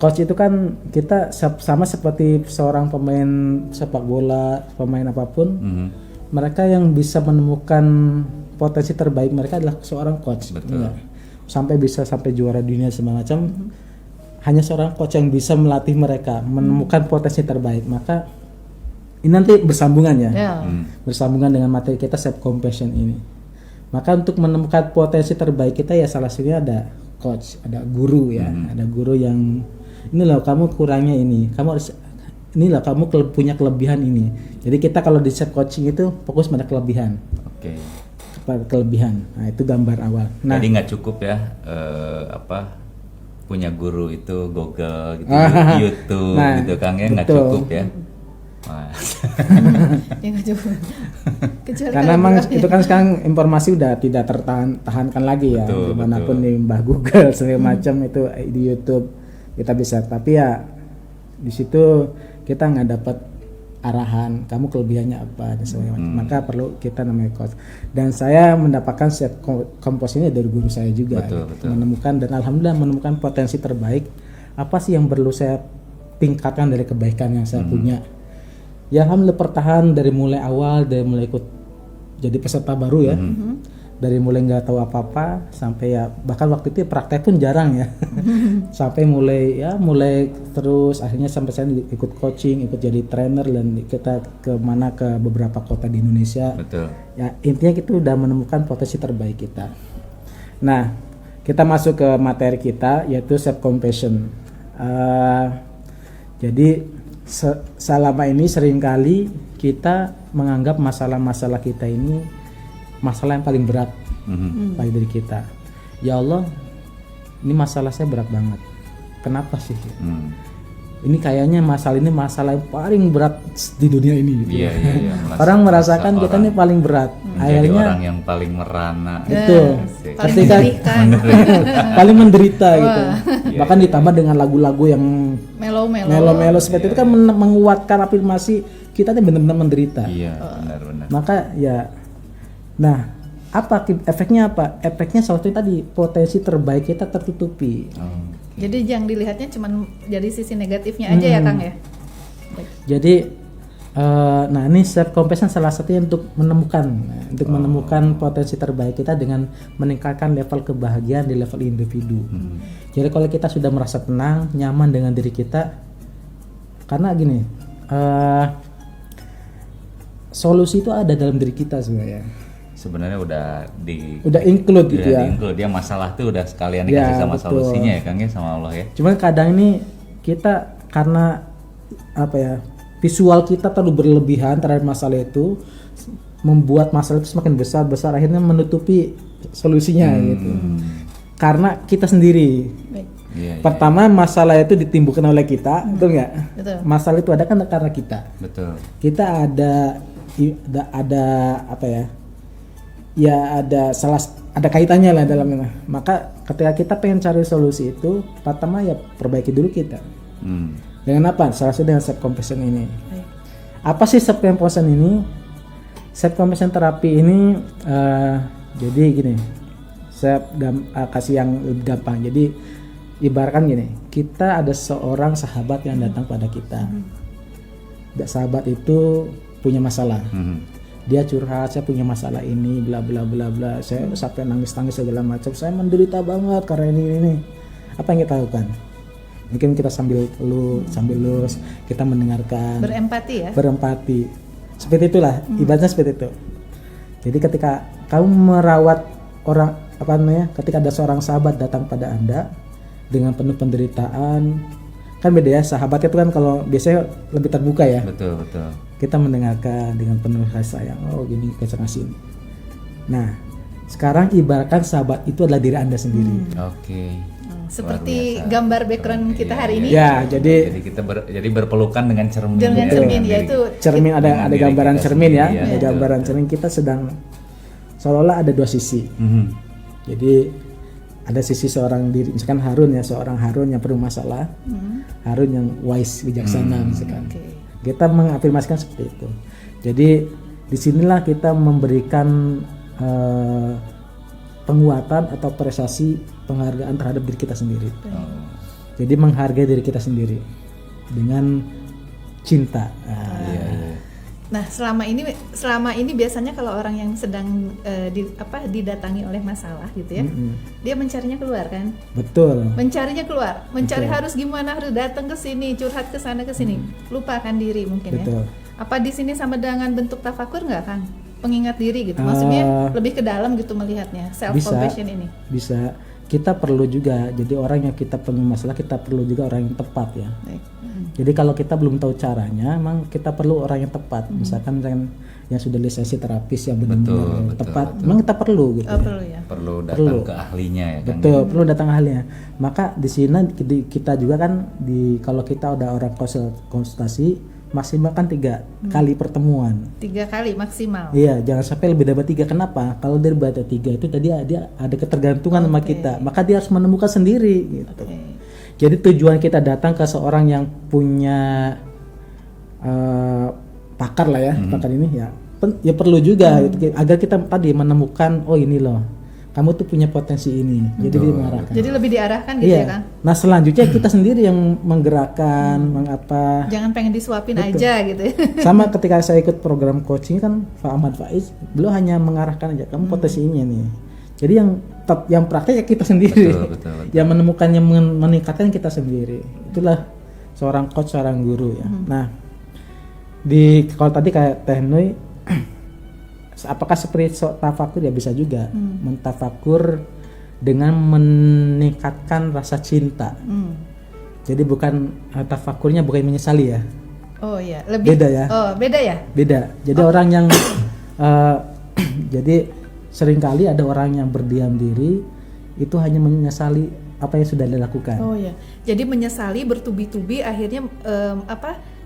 coach itu kan kita sama seperti seorang pemain sepak bola, pemain apapun. Mereka yang bisa menemukan potensi terbaik mereka adalah seorang coach. Betul. Ya. Sampai juara dunia segala macam. Hanya seorang coach yang bisa melatih mereka menemukan potensi terbaik. Maka ini nanti bersambungan ya. Bersambungan dengan materi kita self compassion ini. Maka untuk menemukan potensi terbaik kita ya salah satunya ada coach, ada guru ya. Ada guru yang ini loh kamu kurangnya ini. Kamu harus inilah kamu punya kelebihan ini. Jadi kita kalau di self coaching itu fokus pada kelebihan. Oke. Pada kelebihan. Nah, itu gambar awal. Nah, jadi nggak cukup ya punya guru itu Google gitu, YouTube gitu Kang ya, nggak cukup ya. Ya nggak cukup. Karena memang itu kan sekarang informasi udah tidak tertahankan lagi ya. Dimanapun di Mbah Google segala macam itu di YouTube kita bisa. Tapi ya di situ kita nggak dapat arahan kamu kelebihannya apa dan segala macam. Maka perlu kita namanya coach. Dan saya mendapatkan set kompos ini dari guru saya juga. Betul. Menemukan dan alhamdulillah menemukan potensi terbaik. Apa sih yang perlu saya tingkatkan dari kebaikan yang saya punya? Ya alhamdulillah pertahan dari mulai awal, dari mulai ikut jadi peserta baru ya. Dari mulai nggak tahu apa-apa sampai ya bahkan waktu itu praktek pun jarang ya. Sampai mulai terus akhirnya sampai saya ikut coaching, ikut jadi trainer dan kita ke beberapa kota di Indonesia. Betul. Ya intinya kita udah menemukan potensi terbaik kita. Nah, kita masuk ke materi kita yaitu self compassion. Jadi selama ini seringkali kita menganggap masalah-masalah kita ini masalah yang paling berat bagi diri kita. Ya Allah, ini masalah saya berat banget. Kenapa sih? Ini kayaknya masalah yang paling berat di dunia ini. Gitu. Iya. Orang merasakan kita ini paling berat. Akhirnya orang yang paling merana. Itu. Ketika paling menderita gitu. Bahkan ditambah dengan lagu-lagu yang melo-melo seperti itu kan menguatkan afirmasi kita ini benar-benar menderita. Iya, benar. Maka ya nah, efeknya apa? Efeknya salah satunya tadi potensi terbaik kita tertutupi. Jadi yang dilihatnya cuma dari sisi negatifnya aja ya Kang ya. Jadi nah ini self compassion salah satunya untuk menemukan potensi terbaik kita dengan meningkatkan level kebahagiaan di level individu. Jadi kalau kita sudah merasa tenang, nyaman dengan diri kita, karena gini, solusi itu ada dalam diri kita sebenarnya. Sebenarnya udah include gitu ya. Include. Dia masalah tuh udah sekalian dikasih sama betul. Solusinya ya Kang ya sama Allah ya. Cuman kadang ini kita karena visual kita terlalu berlebihan terhadap masalah itu membuat masalah itu semakin besar akhirnya menutupi solusinya gitu. Karena kita sendiri. Pertama masalah itu ditimbulkan oleh kita, betul nggak? Masalah itu ada kan karena kita. Betul. Kita ada ada kaitannya lah dalamnya. Maka ketika kita pengen cari solusi itu, pertama ya perbaiki dulu kita. Dengan apa? Salah satu dengan self compassion ini. Apa sih self compassion ini? Self compassion terapi ini jadi gini. Saya kasih yang lebih gampang. Jadi ibaratkan gini, kita ada seorang sahabat yang datang pada kita. Sahabat itu punya masalah. Dia curhat, saya punya masalah ini, bla bla bla bla. Saya sampai nangis segala macam. Saya menderita banget karena ini. Apa yang kita lakukan? Mungkin kita sambil lulus, kita mendengarkan. Berempati. Seperti itulah, ibaratnya seperti itu. Jadi ketika kamu merawat orang, ketika ada seorang sahabat datang pada Anda dengan penuh penderitaan, kan beda ya, sahabat itu kan kalau biasanya lebih terbuka ya. Betul. Kita mendengarkan dengan penuh kasih sayang. Oh gini, kita kasih. Nah, sekarang ibaratkan sahabat itu adalah diri Anda sendiri. Oke. Seperti gambar background kita hari ini. Ya, jadi kita berpelukan dengan cermin. Dengan cermin ya itu. Cermin ada gambaran cermin ya. Ada gambaran cermin, kita sedang seolah-olah ada dua sisi. Jadi ada sisi seorang diri, misalkan seorang Harun yang penuh masalah, Harun yang wise, bijaksana misalkan. Kita mengafirmasikan seperti itu. Jadi disinilah kita memberikan penguatan atau apresiasi penghargaan terhadap diri kita sendiri. Jadi menghargai diri kita sendiri dengan cinta. Nah, selama ini biasanya kalau orang yang sedang didatangi oleh masalah gitu ya, dia mencarinya keluar kan? Betul. Mencarinya keluar, mencari Betul. harus gimana, harus datang ke sini, curhat ke sana ke sini, lupakan diri mungkin Betul. ya. Apa di sini sama dengan bentuk tafakur nggak kan? Pengingat diri gitu, maksudnya lebih ke dalam gitu melihatnya, self compassion ini. Bisa. Kita perlu juga, jadi orang yang kita punya masalah, kita perlu juga orang yang tepat ya. Baik. Jadi kalau kita belum tahu caranya, emang kita perlu orang yang tepat. Misalkan yang sudah lisensi terapis yang benar-benar tepat, memang kita perlu gitu. Perlu ya. Perlu datang ke ahlinya ya kan. Betul, perlu datang ahlinya. Maka di sini kita juga kan kalau kita udah orang konsultasi maksimal kan 3 kali pertemuan. 3 kali maksimal. Iya, jangan sampai lebih dari 3. Kenapa? Kalau dari 3 itu tadi dia ada ketergantungan sama kita, maka dia harus menemukan sendiri gitu. Jadi tujuan kita datang ke seorang yang punya pakar lah ya, pakar ini ya perlu juga gitu, agar kita tadi menemukan ini loh, kamu tuh punya potensi ini. Jadi dia mengarahkan. Jadi lebih diarahkan gitu ya kan? Nah selanjutnya kita sendiri yang menggerakkan, mengapa. Jangan pengen disuapin aja gitu. Sama ketika saya ikut program coaching kan Pak Ahmad Faiz, beliau hanya mengarahkan aja, kamu potensinya nih. Jadi yang praktek ya kita sendiri. Betul. Yang menemukannya, meningkatkan kita sendiri. Itulah seorang coach, seorang guru ya. Nah, kalau tadi kayak Teh Nui, apakah seperti tafakur ya bisa juga mentafakur dengan meningkatkan rasa cinta. Jadi bukan tafakurnya bukan menyesali ya. Oh iya, lebih beda ya. Oh, beda ya? Beda. Jadi orang yang jadi seringkali ada orang yang berdiam diri itu hanya menyesali apa yang sudah dilakukan. Oh ya. Jadi menyesali bertubi-tubi akhirnya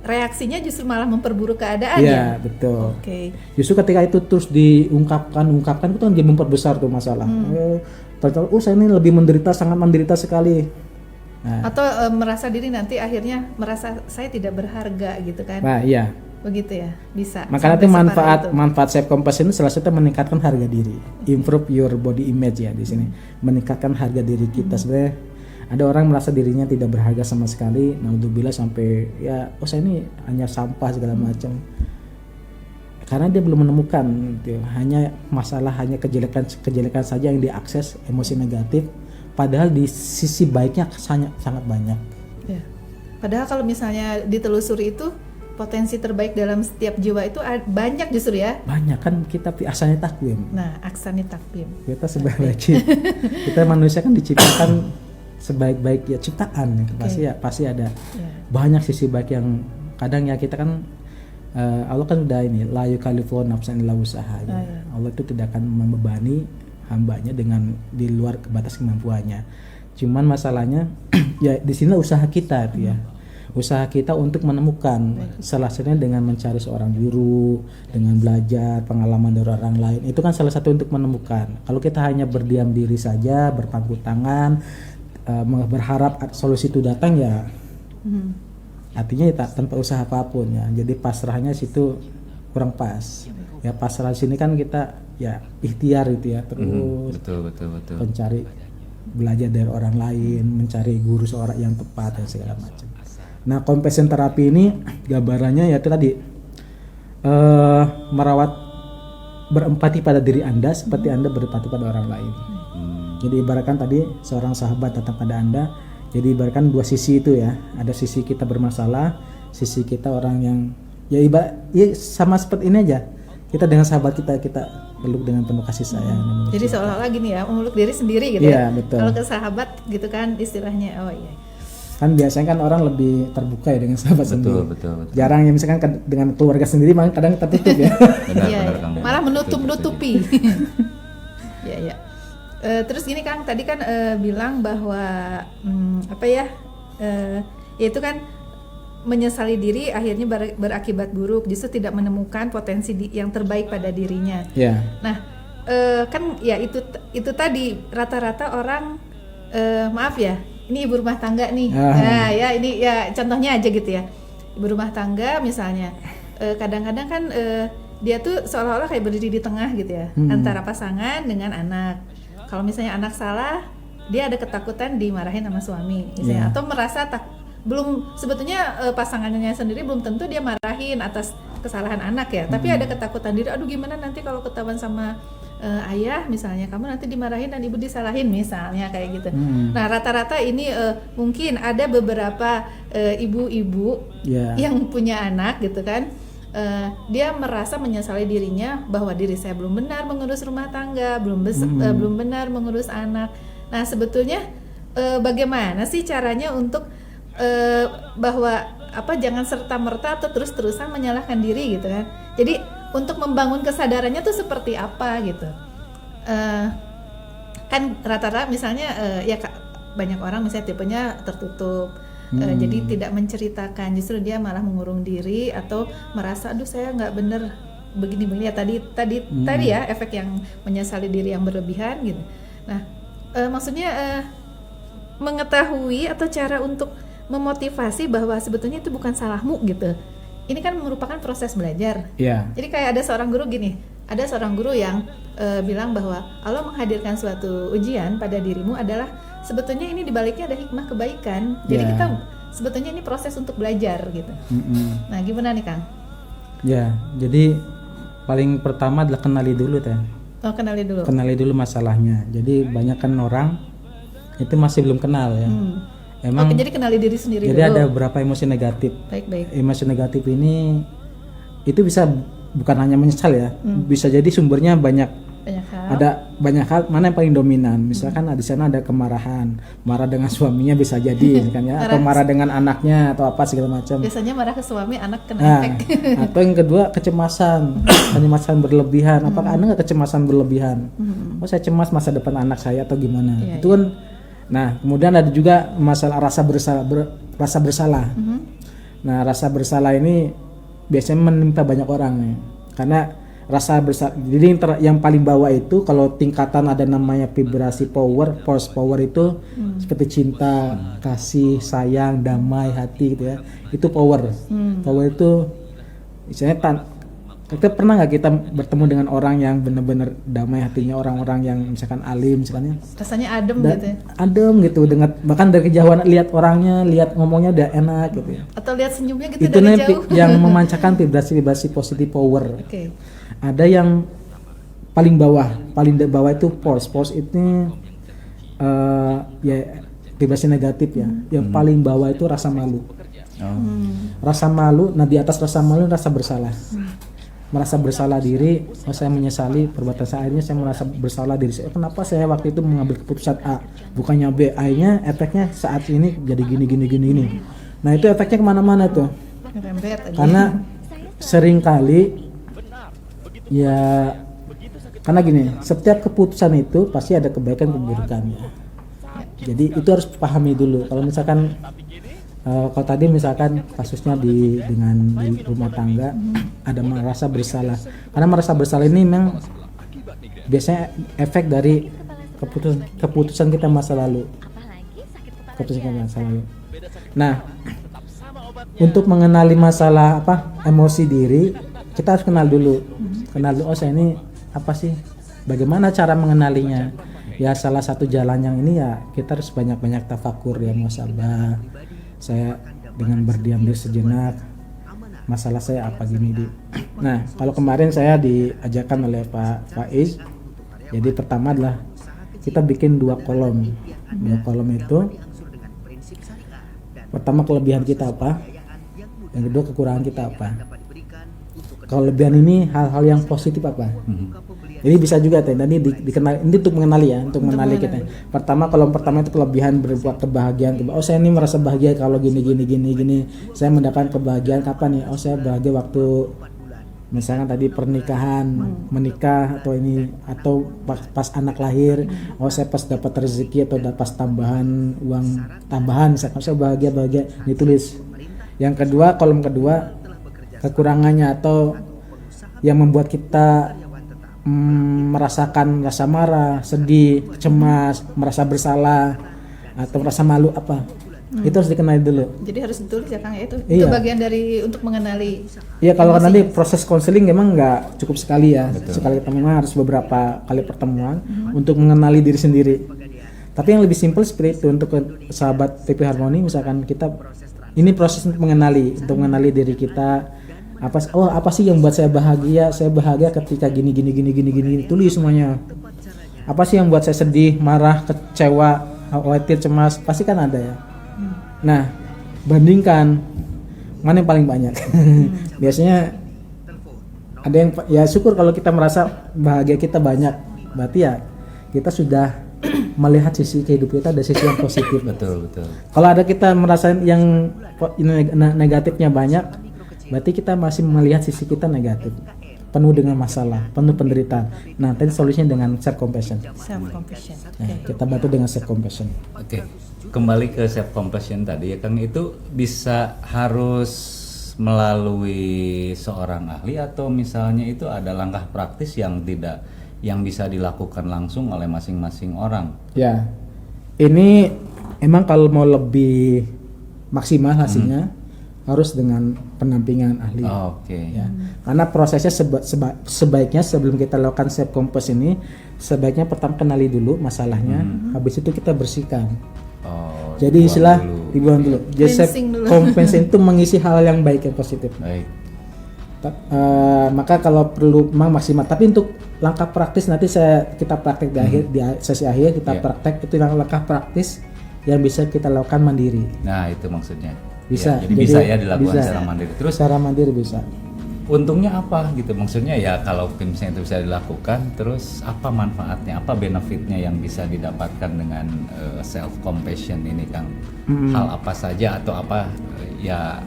reaksinya justru malah memperburuk keadaan ya? Iya, betul. Oke. Justru ketika itu terus diungkapkan itu kan dia memperbesar tuh masalah. Ternyata saya ini lebih menderita, sangat menderita sekali. Nah. Atau merasa diri nanti akhirnya merasa saya tidak berharga gitu kan? Nah, iya. Begitu ya, bisa. Maka nanti manfaat self compassion itu salah satu meningkatkan harga diri, improve your body image ya di sini, meningkatkan harga diri kita. Sebenarnya ada orang merasa dirinya tidak berharga sama sekali, naudzubillah sampai saya ini hanya sampah segala macam. Karena dia belum menemukan gitu. Hanya kejelekan saja yang diakses, emosi negatif, padahal di sisi baiknya sangat banyak. Ya. Padahal kalau misalnya ditelusuri itu potensi terbaik dalam setiap jiwa itu banyak justru ya. Banyak kan, kita aksani takwim. Nah, aksani takwim. Kita sebaik-baik kita manusia kan diciptakan sebaik-baik ya ciptaan. Pasti ada banyak sisi baik yang kadang ya kita kan Allah kan udah ini la yukallifu nafsan illa wus'aha. Allah itu tidak akan membebani hambanya dengan di luar batas kemampuannya. Cuman masalahnya ya di sini usaha kita ya. Usaha kita untuk menemukan, salah satunya dengan mencari seorang guru, dengan belajar pengalaman dari orang lain. Itu kan salah satu untuk menemukan. Kalau kita hanya berdiam diri saja, berpangku tangan, berharap solusi itu datang ya, artinya ya tanpa usaha apapun ya. Jadi pasrahnya situ kurang pas. Ya pasrah sini kan kita ya ikhtiar itu ya terus. Betul. Mencari belajar dari orang lain, mencari guru seorang yang tepat dan segala macam. Nah, compassion terapi ini gambarannya ya itu tadi merawat, berempati pada diri Anda seperti Anda berempati pada orang lain. Jadi ibaratkan tadi seorang sahabat datang pada Anda, jadi ibaratkan dua sisi itu ya. Ada sisi kita bermasalah, sisi kita orang yang ya sama seperti ini aja. Kita dengan sahabat kita peluk dengan penuh kasih sayang. Jadi seolah-olah gini ya, memeluk diri sendiri gitu ya. Betul. Kalau ke sahabat gitu kan istilahnya, kan biasanya kan orang lebih terbuka ya dengan sahabat sendiri. Betul. Jarang ya misalkan dengan keluarga sendiri malah kadang tertutup ya. Benar, malah menutup-nutupi. Ya. Terus gini Kang, tadi kan bilang bahwa yaitu kan menyesali diri akhirnya berakibat buruk, justru tidak menemukan potensi yang terbaik pada dirinya. Yeah. Nah, kan ya itu tadi rata-rata orang maaf ya. Ini ibu rumah tangga nih, nah ya ini ya contohnya aja gitu ya, ibu rumah tangga misalnya, kadang-kadang kan dia tuh seolah-olah kayak berdiri di tengah gitu ya, antara pasangan dengan anak. Kalau misalnya anak salah, dia ada ketakutan dimarahin sama suami misalnya, atau merasa belum sebetulnya pasangannya sendiri belum tentu dia marahin atas kesalahan anak ya, tapi ada ketakutan diri, aduh gimana nanti kalau ketahuan sama ayah misalnya, kamu nanti dimarahin dan ibu disalahin misalnya kayak gitu. Nah rata-rata ini mungkin ada beberapa ibu-ibu yang punya anak gitu kan, dia merasa menyesali dirinya bahwa diri saya belum benar mengurus rumah tangga, belum benar mengurus anak. Nah sebetulnya bagaimana sih caranya untuk bahwa jangan serta-merta atau terus-terusan menyalahkan diri gitu kan. Jadi untuk membangun kesadarannya tuh seperti apa gitu. Kan rata-rata misalnya banyak orang misalnya tipenya tertutup. Jadi tidak menceritakan, justru dia malah mengurung diri atau merasa aduh saya nggak bener begini-begini ya, tadi ya efek yang menyesali diri yang berlebihan gitu. Nah maksudnya mengetahui atau cara untuk memotivasi bahwa sebetulnya itu bukan salahmu gitu. Ini kan merupakan proses belajar. Jadi kayak ada seorang guru yang bilang bahwa Allah menghadirkan suatu ujian pada dirimu adalah sebetulnya ini dibaliknya ada hikmah kebaikan. Jadi kita sebetulnya ini proses untuk belajar gitu. Nah gimana nih Kang? Jadi paling pertama adalah kenali dulu teh. Kenali dulu masalahnya. Jadi banyak kan orang itu masih belum kenal ya. Emang jadi kenali diri sendiri jadi dulu. Ada beberapa emosi negatif. Baik. Emosi negatif ini itu bisa bukan hanya menyesal ya, bisa jadi sumbernya banyak hal. Ada banyak hal, mana yang paling dominan? Misalkan di sana ada kemarahan, marah dengan suaminya bisa jadi, kan ya, atau marah dengan anaknya atau apa segala macam. Biasanya marah ke suami, anak kena efek. Atau yang kedua kecemasan berlebihan. Apakah Anda nggak kecemasan berlebihan? Oh saya cemas masa depan anak saya atau gimana? Itu kan. Nah kemudian ada juga masalah rasa bersalah. Nah rasa bersalah ini biasanya menimpa banyak orang ya. Karena rasa bersalah, jadi yang paling bawah itu kalau tingkatan ada namanya vibrasi force power itu seperti cinta, kasih, sayang, damai, hati gitu ya. Itu power. Power itu misalnya kita pernah nggak kita bertemu dengan orang yang benar-benar damai hatinya, orang-orang yang misalkan alim misalnya, rasanya adem gitu ya? Adem gitu, dengan bahkan dari kejauhan lihat orangnya, lihat ngomongnya udah enak gitu ya, atau lihat senyumnya gitu itu dari jauh. yang memancarkan vibrasi positif power. Ada yang paling bawah itu force itu ya vibrasi negatif ya. Yang paling bawah itu rasa malu. Rasa malu. Nah di atas rasa malu rasa bersalah. Merasa bersalah diri, saya menyesali perbuatan saya, akhirnya saya merasa bersalah diri saya. Kenapa saya waktu itu mengambil keputusan A bukannya B? Akhirnya efeknya saat ini jadi gini. Nah itu efeknya kemana-mana tuh. Karena sering kali ya, karena gini, setiap keputusan itu pasti ada kebaikan keburukan ya. Jadi itu harus pahami dulu. Kalau misalkan kalau tadi misalkan kasusnya di rumah tangga ada merasa bersalah, karena merasa bersalah ini memang biasanya efek dari keputusan kita masa lalu. Nah, untuk mengenali masalah emosi diri, kita harus kenal dulu. Oh saya ini apa sih? Bagaimana cara mengenalinya? Ya salah satu jalan yang ini ya kita harus banyak-banyak tafakur ya, muhasabah. Saya dengan berdiam diri sejenak, masalah saya apa gini. Nah kalau kemarin saya diajarkan oleh Pak Faiz, jadi pertama adalah kita bikin 2 kolom. 2 kolom itu pertama kelebihan kita apa, yang kedua kekurangan kita apa. Kelebihan ini hal-hal yang positif apa. Ini bisa juga tadi dikenal, ini untuk mengenali ya, untuk mengenali kita. Kolom pertama itu kelebihan berbuat kebahagiaan. Oh saya ini merasa bahagia kalau gini. Saya mendapatkan kebahagiaan kapan nih? Oh saya bahagia waktu misalnya tadi pernikahan, menikah atau pas anak lahir. Oh saya pas dapat rezeki atau dapat uang tambahan. Misalkan saya bahagia ditulis. Yang kedua, kolom kedua kekurangannya atau yang membuat kita merasakan rasa marah, sedih, cemas, merasa bersalah atau merasa malu apa. Itu harus dikenali dulu. Jadi harus ditulis ya Kang ya itu. Itu bagian dari untuk mengenali. Iya kalau nanti proses konseling memang nggak cukup sekali ya. Betul. Sekali kita memang harus beberapa kali pertemuan untuk mengenali diri sendiri. Tapi yang lebih simpel seperti itu untuk sahabat TP Harmoni, misalkan kita ini proses untuk mengenali diri kita. Apa sih yang buat saya bahagia? Saya bahagia ketika gini, tulis semuanya. Apa sih yang buat saya sedih, marah, kecewa, khawatir, cemas? Pasti kan ada ya. Nah, bandingkan mana yang paling banyak. Biasanya ada yang ya syukur kalau kita merasa bahagia kita banyak, berarti ya kita sudah melihat sisi kehidupan kita ada sisi yang positif. Betul. Kalau ada kita merasa yang negatifnya banyak, berarti kita masih melihat sisi kita negatif, penuh dengan masalah, penuh penderitaan. Nah, tadi solusinya dengan self compassion. Nah, kita bantu dengan self compassion. Oke. Kembali ke self compassion tadi ya Kang, itu bisa harus melalui seorang ahli atau misalnya itu ada langkah praktis yang bisa dilakukan langsung oleh masing-masing orang? Ya, ini emang kalau mau lebih maksimal hasilnya harus dengan pendampingan ahli. Ya. Karena prosesnya sebaiknya sebelum kita lakukan self compassion ini, sebaiknya pertama kenali dulu masalahnya, habis itu kita bersihkan. Jadi istilah dibuang dulu. Jadi self compassion itu mengisi hal yang baik, yang positif. Baik. Maka kalau perlu memang maksimal, tapi untuk langkah praktis nanti kita praktek di sesi akhir kita praktek itu langkah praktis yang bisa kita lakukan mandiri. Nah, itu maksudnya. Bisa. Ya, jadi bisa ya dilakukan secara mandiri. Terus secara mandiri bisa. Untungnya apa gitu? Maksudnya ya kalau misalnya itu bisa dilakukan, terus apa manfaatnya, apa benefitnya yang bisa didapatkan dengan self compassion ini Kang? Hal apa saja atau apa ya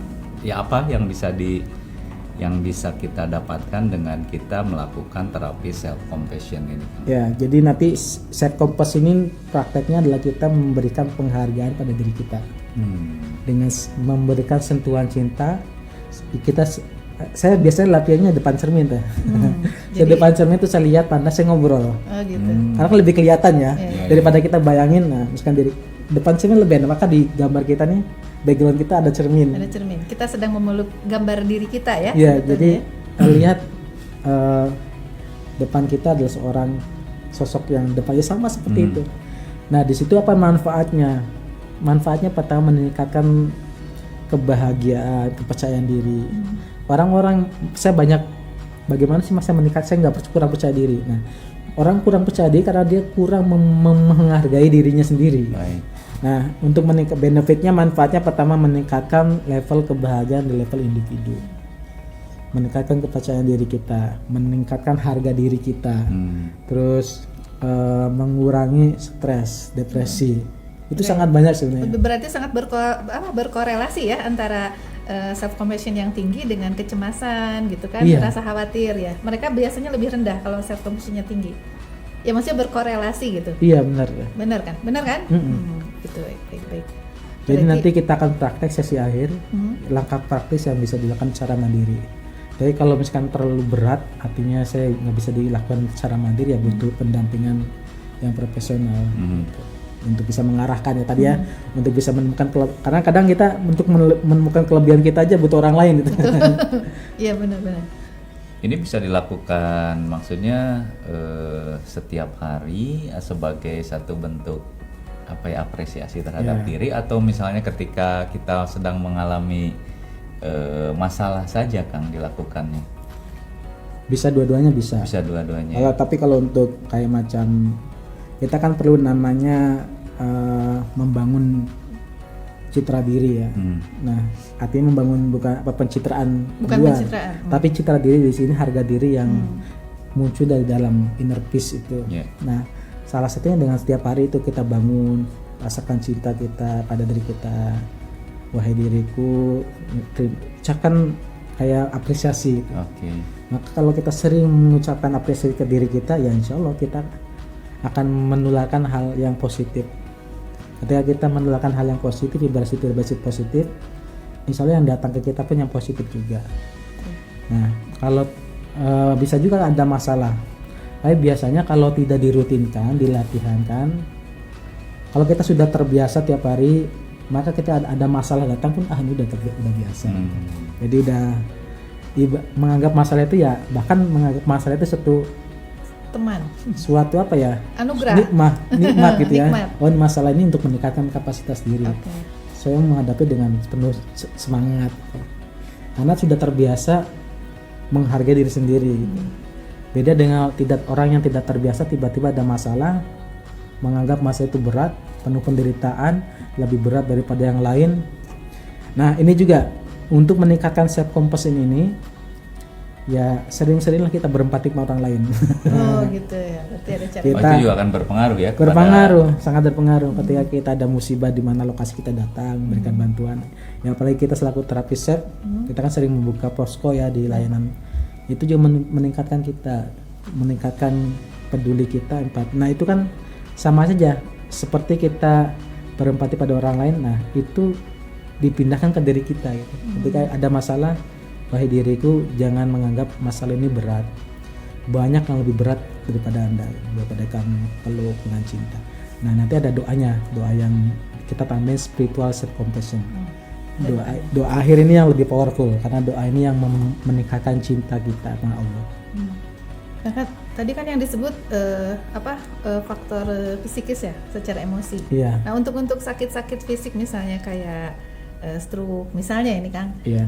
apa yang bisa kita dapatkan dengan kita melakukan terapi self compassion ini? Ya, jadi nanti self compassion ini prakteknya adalah kita memberikan penghargaan pada diri kita. Dengan memberikan sentuhan cinta. Saya biasanya latihannya depan cermin tuh. Saya depan cermin tuh saya lihat, pandang, saya ngobrol. Gitu. Karena lebih kelihatan ya daripada kita bayangin. Nah, misalkan diri depan cermin lebih enak, maka di gambar kita nih background kita ada cermin. Ada cermin. Kita sedang memeluk gambar diri kita ya. Iya, jadi lihat depan kita adalah seorang sosok yang depannya sama seperti itu. Nah, di situ apa manfaatnya? Manfaatnya pertama meningkatkan kebahagiaan, kepercayaan diri. Orang-orang saya banyak bagaimana sih masa meningkat, saya kurang percaya diri. Nah, orang kurang percaya diri karena dia kurang menghargai dirinya sendiri. Baik. Nah, untuk benefitnya, manfaatnya pertama meningkatkan level kebahagiaan di level individu, meningkatkan kepercayaan diri kita, meningkatkan harga diri kita, terus mengurangi stres, depresi. Itu sangat banyak sebenarnya. Berarti sangat berkorelasi ya antara self compassion yang tinggi dengan kecemasan gitu kan, rasa khawatir ya. Mereka biasanya lebih rendah kalau self compassionnya tinggi. Ya maksudnya berkorelasi gitu. Iya, benar. Benar kan? Benar kan? Gitu, baik. Jadi nanti kita akan praktek sesi akhir langkah praktis yang bisa dilakukan secara mandiri. Jadi kalau misalkan terlalu berat, artinya saya nggak bisa dilakukan secara mandiri, ya butuh pendampingan yang profesional. Gitu. Untuk bisa mengarahkan ya tadi ya, untuk bisa menemukan karena kadang kita untuk menemukan kelebihan kita aja butuh orang lain gitu. Iya, benar-benar. Ini bisa dilakukan maksudnya setiap hari sebagai satu bentuk apresiasi terhadap diri, atau misalnya ketika kita sedang mengalami masalah saja Kang dilakukannya. Bisa dua-duanya bisa. Bisa dua-duanya. Tapi kalau untuk kayak macam kita kan perlu namanya membangun citra diri ya. Nah, artinya membangun bukan pencitraan, tapi citra diri di sini, harga diri yang muncul dari dalam inner peace itu. Nah, salah satunya dengan setiap hari itu kita bangun, rasakan cinta kita pada diri kita. Wahai diriku, ucapkan kayak apresiasi. Maka kalau kita sering mengucapkan apresiasi ke diri kita, ya insya Allah kita akan menularkan hal yang positif. Ketika kita menularkan hal yang positif, vibrasi positif, insya Allah yang datang ke kita pun yang positif juga. Nah, kalau bisa juga ada masalah, tapi biasanya kalau tidak dirutinkan, dilatihankan, kalau kita sudah terbiasa tiap hari, maka kita ada masalah datang pun ini udah biasa. Jadi udah menganggap masalah itu ya, bahkan menganggap masalah itu satu teman. Suatu apa ya? Anugerah. Nikmat gitu ya. Nikmat. Oh, masalah ini untuk meningkatkan kapasitas diri. Oke. Saya menghadapi dengan penuh semangat. Karena sudah terbiasa menghargai diri sendiri gitu. Beda dengan orang yang tidak terbiasa tiba-tiba ada masalah, menganggap masalah itu berat, penuh penderitaan, lebih berat daripada yang lain. Nah, ini juga untuk meningkatkan self compassion ini, ya sering-seringlah kita berempati sama orang lain. Oh gitu ya, berarti ada cara. Itu juga akan berpengaruh ya. Berpengaruh, sangat berpengaruh ketika kita ada musibah di mana lokasi kita datang, memberikan bantuan. Ya apalagi kita selaku terapis self, kita kan sering membuka posko ya di layanan. Itu juga meningkatkan kita, meningkatkan peduli kita, empati. Nah itu kan sama saja seperti kita berempati pada orang lain. Nah itu dipindahkan ke diri kita gitu. Ketika ada masalah, wahai diriku, jangan menganggap masalah ini berat. Banyak yang lebih berat daripada Anda, daripada kamu peluk dengan cinta. Nah nanti ada doanya, doa yang kita tambahin spiritual self compassion. Doa akhir ini yang lebih powerful karena doa ini yang meningkatkan cinta kita sama Allah. Nah kan tadi kan yang disebut faktor psikis ya, secara emosi. Iya. Nah untuk sakit-sakit fisik misalnya kayak stroke misalnya ini kan. Iya.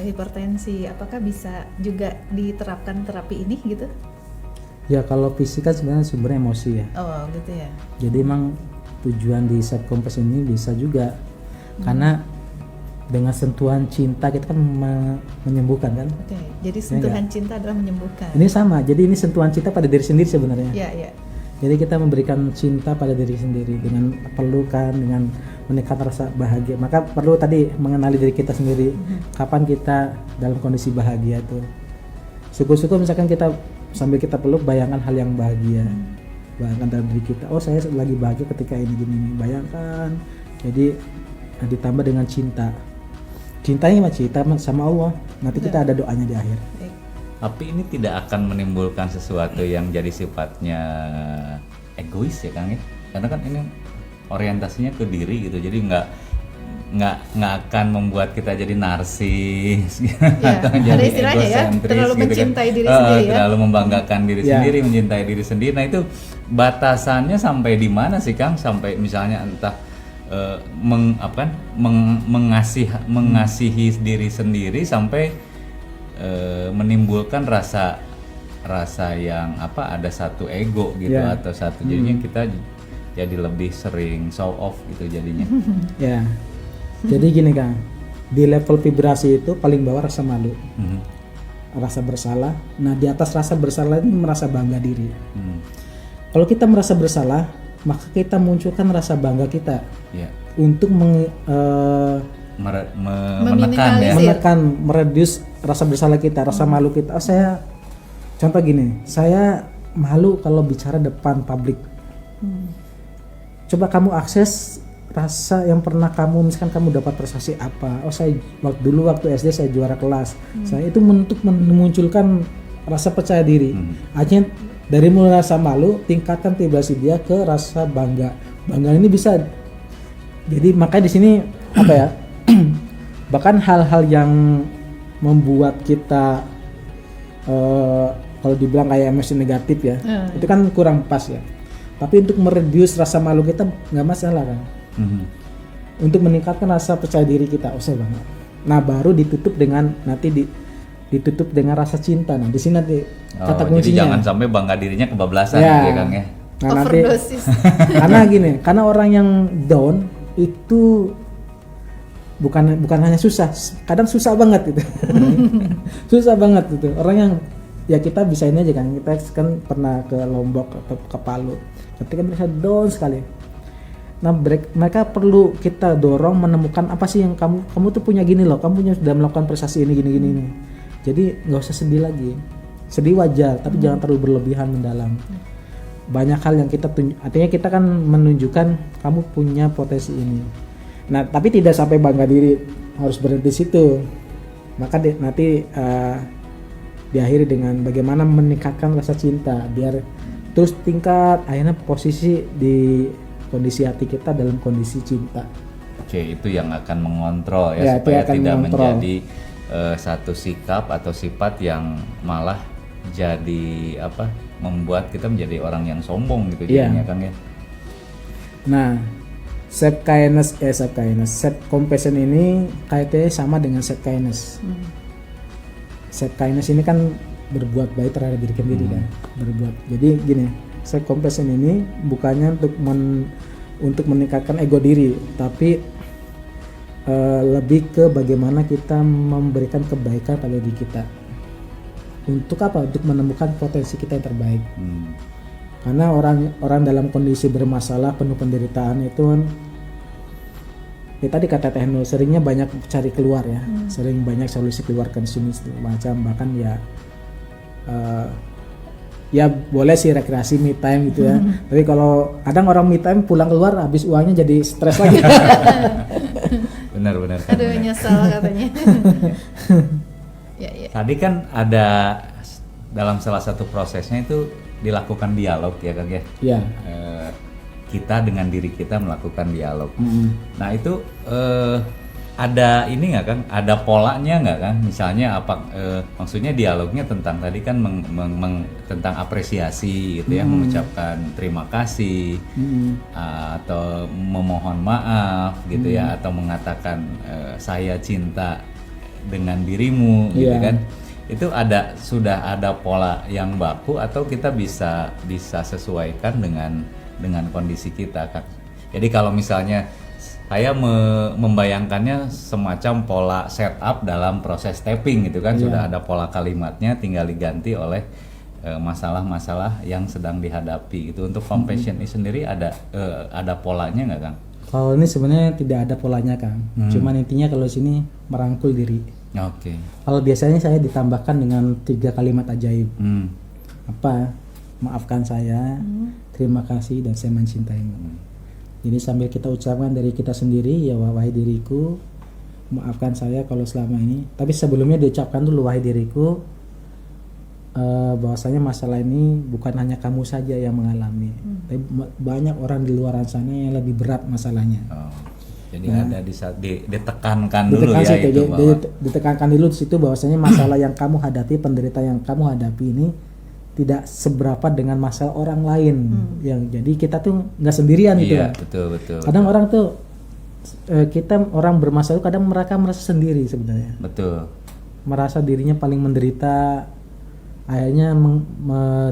Hipertensi, apakah bisa juga diterapkan terapi ini gitu? Ya kalau fisik kan sebenarnya sumber emosi ya. Oh gitu ya. Jadi emang tujuan di self compassion ini bisa juga karena dengan sentuhan cinta kita kan menyembuhkan kan. Oke, jadi sentuhan cinta adalah menyembuhkan. Ini sama, jadi ini sentuhan cinta pada diri sendiri sebenarnya. Iya, iya. Jadi kita memberikan cinta pada diri sendiri dengan pelukan, dengan meningkatkan rasa bahagia. Maka perlu tadi mengenali diri kita sendiri. Kapan kita dalam kondisi bahagia tuh. Syukur-syukur misalkan kita sambil kita peluk, bayangkan hal yang bahagia. Bayangkan dalam diri kita, oh saya lagi bahagia ketika ini gini. Bayangkan. Jadi ditambah dengan cinta. Cintanya cinta sama Allah. Nanti kita ada doanya di akhir. Tapi ini tidak akan menimbulkan sesuatu yang jadi sifatnya egois ya Kang ya? Karena kan ini orientasinya ke diri gitu, jadi nggak akan membuat kita jadi narsis atau jadi egosentris, terlalu gitu mencintai kan. diri sendiri ya, terlalu membanggakan diri sendiri, mencintai diri sendiri. Nah itu batasannya sampai di mana sih Kang? Sampai misalnya entah mengasihi diri sendiri sampai menimbulkan rasa yang ada satu ego gitu atau satu jadinya kita jadi lebih sering show off gitu jadinya. Ya. Jadi gini Kang, di level vibrasi itu paling bawah rasa malu, rasa bersalah. Nah di atas rasa bersalah ini merasa bangga diri. Kalau kita merasa bersalah, maka kita munculkan rasa bangga kita untuk menekan, mereduce rasa bersalah kita, rasa malu kita. Oh, saya contoh gini, saya malu kalau bicara depan publik. Coba kamu akses rasa yang pernah kamu, misalkan kamu dapat prestasi apa. Oh saya dulu waktu SD saya juara kelas. Saya itu untuk memunculkan rasa percaya diri. Akhirnya dari mulai rasa malu, tingkatkan vibrasi dia ke rasa bangga. Bangga ini bisa. Jadi makanya di sini apa ya? Bahkan hal-hal yang membuat kita kalau dibilang kayak emosi negatif ya, itu kan kurang pas ya. Tapi untuk mereduce rasa malu kita nggak masalah kan. Untuk meningkatkan rasa percaya diri kita, oh saya bangga. Nah baru ditutup dengan ditutup dengan rasa cinta. Nah di sini nanti kata kuncinya. Jadi jangan sampai bangga dirinya kebablasan gitu ya Kang ya. Nah, nanti karena gini, karena orang yang down itu bukan hanya susah, kadang susah banget gitu. Susah banget gitu. Orang yang ya kita bisa ini aja kan, kita kan pernah ke Lombok atau ke Palu, ketika mereka down sekali. Nah mereka perlu kita dorong menemukan apa sih yang kamu tuh punya gini loh, kamu punya sudah melakukan prestasi ini gini. Jadi nggak usah sedih lagi, sedih wajar tapi jangan terlalu berlebihan mendalam. Banyak hal yang kita artinya kita kan menunjukkan kamu punya potensi ini. Nah tapi tidak sampai bangga diri, harus berhenti situ. Maka nanti diakhiri dengan bagaimana meningkatkan rasa cinta biar terus tingkat, akhirnya posisi di kondisi hati kita dalam kondisi cinta. Oke, itu yang akan mengontrol ya supaya tidak menjadi satu sikap atau sifat yang malah jadi membuat kita menjadi orang yang sombong gitu Iya. jadinya Kang ya. Nah, self compassion ini kaitannya sama dengan self kindness. Self kindness ini kan berbuat baik terhadap diri sendiri kan, berbuat. Jadi gini, self compassion ini bukannya untuk meningkatkan ego diri, tapi lebih ke bagaimana kita memberikan kebaikan pada diri kita. Untuk apa? Untuk menemukan potensi kita yang terbaik. Karena orang dalam kondisi bermasalah penuh penderitaan itu kan, ya tadi kata Tehno, seringnya banyak cari keluar ya, sering banyak solusi keluarkan sini macam, bahkan ya boleh sih rekreasi me time gitu ya. Tapi kalau kadang orang me time pulang keluar habis uangnya jadi stres lagi. Benar Kang. Aduh, Benar. nyesal katanya. Ya. Tadi kan ada dalam salah satu prosesnya itu dilakukan dialog ya Kang ya. Iya. Kita dengan diri kita melakukan dialog. Nah itu ada ini nggak Kang? Ada polanya nggak Kang? Misalnya apa? Maksudnya dialognya tentang tadi kan tentang apresiasi gitu ya, mengucapkan terima kasih atau memohon maaf gitu ya, atau mengatakan saya cinta dengan dirimu gitu kan. Itu sudah ada pola yang baku atau kita bisa sesuaikan dengan kondisi kita Kang. Jadi kalau misalnya saya membayangkannya semacam pola setup dalam proses tapping gitu kan, sudah ada pola kalimatnya, tinggal diganti oleh masalah-masalah yang sedang dihadapi gitu. Untuk compassion ini sendiri ada polanya nggak Kang? Kalau ini sebenarnya tidak ada polanya Kang. Cuman intinya kalau sini merangkul diri. Oke. Kalau biasanya saya ditambahkan dengan 3 kalimat ajaib. Apa? Maafkan saya, terima kasih, dan saya mencintaimu. Jadi sambil kita ucapkan dari kita sendiri, ya wahai diriku, maafkan saya kalau selama ini. Tapi sebelumnya diucapkan dulu, wahai diriku, bahwasanya masalah ini bukan hanya kamu saja yang mengalami, tapi banyak orang di luar sana yang lebih berat masalahnya. Jadi ada ditekankan dulu ya itu ditekankan dulu di situ bahwasanya masalah yang kamu hadapi, penderitaan yang kamu hadapi ini tidak seberapa dengan masalah orang lain. Yang jadi kita tuh nggak sendirian gitu. Iya, betul. Kadang orang tuh kita orang bermasalah kadang mereka merasa sendiri sebenarnya. Betul. Merasa dirinya paling menderita. Akhirnya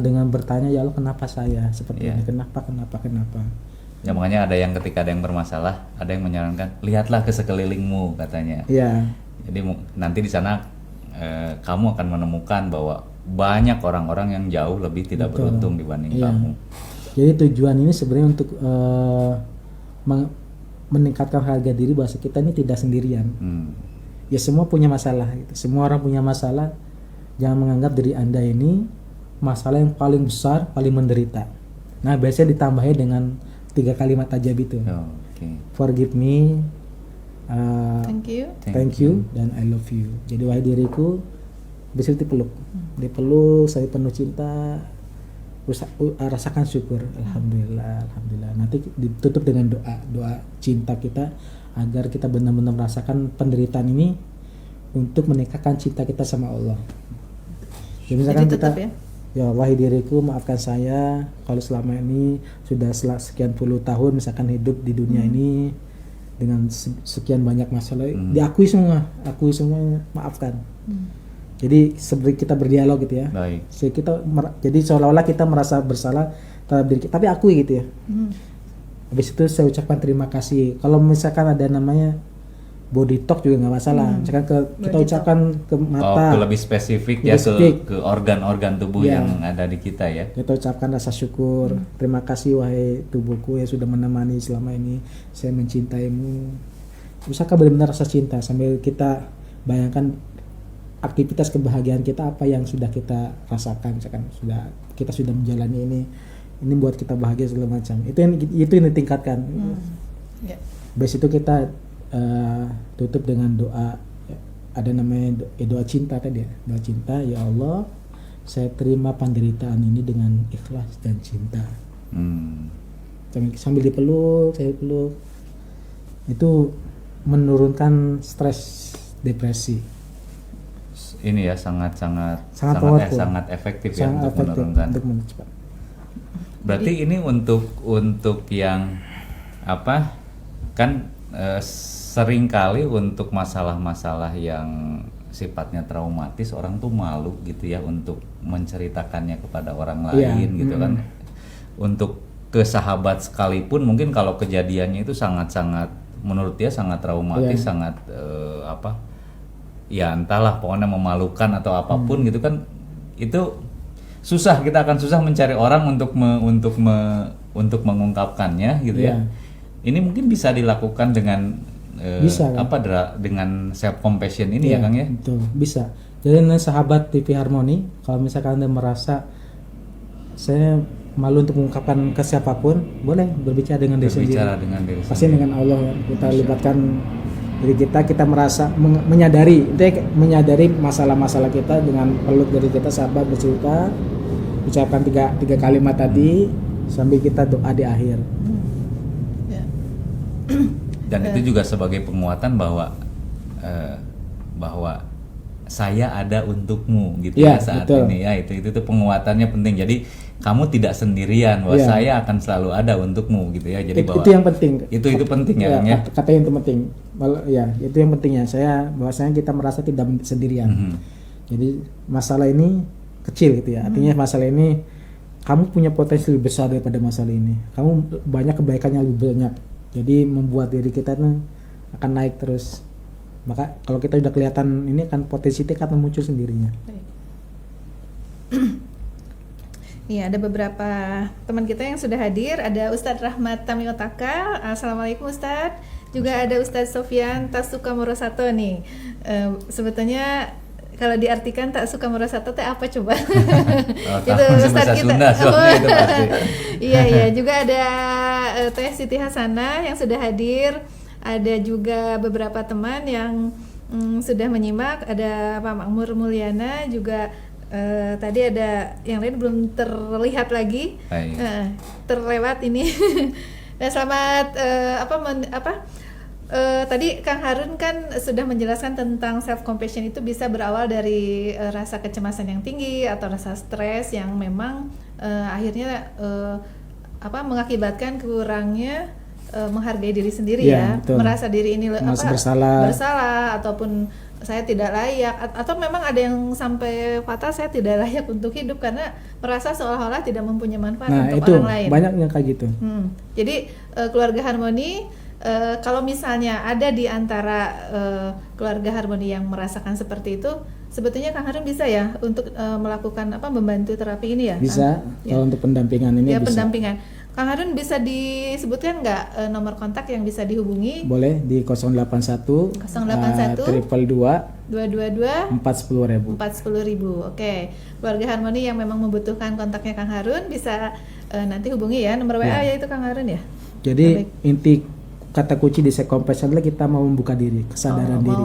dengan bertanya, ya Allah kenapa saya seperti ini? Kenapa? Ya makanya ada yang ketika ada yang bermasalah, ada yang menyarankan lihatlah ke sekelilingmu katanya. Iya. Jadi nanti di sana kamu akan menemukan bahwa banyak orang-orang yang jauh lebih tidak beruntung dibanding kamu. Jadi tujuan ini sebenarnya untuk meningkatkan harga diri bahwa kita ini tidak sendirian. Ya semua punya masalah gitu. Semua orang punya masalah. Jangan menganggap diri Anda ini masalah yang paling besar, paling menderita. Nah, biasanya ditambahin dengan 3 kalimat ajaib itu. Forgive me, thank you, dan I love you. Jadi wahai diriku, bisa dipeluk, saya penuh cinta, rasakan syukur, alhamdulillah. Nanti ditutup dengan doa cinta kita agar kita benar-benar merasakan penderitaan ini untuk meningkatkan cinta kita sama Allah. Ya, misalkan kita ya wahai diriku, maafkan saya kalau selama ini sudah sekian puluh tahun misalkan hidup di dunia ini dengan sekian banyak masalah, diakui semua, maafkan. Jadi seperti kita berdialog gitu ya. Baik. Jadi seolah-olah kita merasa bersalah terhadap diri kita, tapi akui gitu ya. Habis itu saya ucapkan terima kasih. Kalau misalkan ada namanya body talk juga nggak masalah. Misalkan kita ucapkan ke mata. Lebih spesifik ya ke organ-organ tubuh yang ada di kita ya. Kita ucapkan rasa syukur. Terima kasih wahai tubuhku yang sudah menemani selama ini. Saya mencintaimu. Usahakan benar-benar rasa cinta sambil kita bayangkan aktivitas kebahagiaan kita apa yang sudah kita rasakan. Misalkan kita sudah menjalani ini buat kita bahagia segala macam. Itu yang ditingkatkan. Habis itu kita tutup dengan doa, ada namanya doa cinta tadi ya, doa cinta. Ya Allah, saya terima penderitaan ini dengan ikhlas dan cinta. Sambil saya peluk, itu menurunkan stres, depresi. ini ya sangat powerful. sangat efektif ya Sangat untuk efektif menurunkan. untuk mencepat. Berarti ini untuk yang apa kan seringkali untuk masalah-masalah yang sifatnya traumatis orang tuh malu gitu ya untuk menceritakannya kepada orang lain gitu kan. Untuk ke sahabat sekalipun mungkin kalau kejadiannya itu sangat-sangat menurut dia sangat traumatis, sangat apa ya entahlah pokoknya memalukan atau apapun gitu kan, itu susah, kita akan susah mencari orang untuk mengungkapkannya gitu ya. Ini mungkin bisa dilakukan dengan bisa, kan? Dengan self compassion ini ya Kang ya. Betul, bisa. Jadi sahabat TV Harmoni, kalau misalkan Anda merasa saya malu untuk mengungkapkan ke siapapun, boleh berbicara dengan diri sendiri. Pasti dengan Allah kita libatkan diri kita merasa menyadari masalah-masalah kita dengan peluk dari kita, sahabat bercerita, ucapkan tiga kalimat tadi sambil kita doa di akhir. Dan itu juga sebagai penguatan bahwa saya ada untukmu gitu ya saat betul. Ini ya itu penguatannya penting. Jadi kamu tidak sendirian, bahwa saya akan selalu ada untukmu gitu ya. Jadi bahwa itu yang penting. Itu penting ya, Kang ya. Kata yang itu penting. Ya, itu yang pentingnya. Bahwasanya kita merasa tidak sendirian. Jadi masalah ini kecil gitu ya. Artinya masalah ini kamu punya potensi lebih besar daripada masalah ini. Kamu banyak kebaikannya lebih banyak. Jadi membuat diri kita akan naik terus. Maka kalau kita udah kelihatan ini kan potensi itu akan muncul sendirinya. Iya, ada beberapa teman kita yang sudah hadir. Ada Ustadz Rahmat Tamiotaka. Assalamualaikum Ustadz. Juga ada Ustadz Sofyan Tasuka Murasato nih. Sebetulnya kalau diartikan tak suka Murasato teh apa coba? Itu Ustadz kita. Itu pasti. Iya. Juga ada Teh Siti Hasanah yang sudah hadir. Ada juga beberapa teman yang sudah menyimak. Ada Pak Makmur Mulyana juga. Tadi ada yang lain belum terlihat lagi, terlewat ini. Nah, selamat tadi Kang Harun kan sudah menjelaskan tentang self compassion itu bisa berawal dari rasa kecemasan yang tinggi atau rasa stres yang memang akhirnya mengakibatkan kurangnya menghargai diri sendiri merasa diri ini bersalah ataupun saya tidak layak, atau memang ada yang sampai fatal saya tidak layak untuk hidup karena merasa seolah-olah tidak mempunyai manfaat untuk orang lain. Banyak yang kayak gitu. Jadi keluarga harmoni, kalau misalnya ada di antara keluarga harmoni yang merasakan seperti itu, sebetulnya Kang Harun bisa ya untuk melakukan membantu terapi ini ya? Bisa. Kalau untuk pendampingan ini bisa. Pendampingan. Kang Harun bisa disebutkan nggak nomor kontak yang bisa dihubungi? Boleh di 081 222 410.000. Oke, keluarga harmoni yang memang membutuhkan kontaknya Kang Harun bisa nanti hubungi ya, nomor WA ya itu Kang Harun ya. Jadi inti kata kunci di self compassion adalah kita mau membuka diri, kesadaran diri.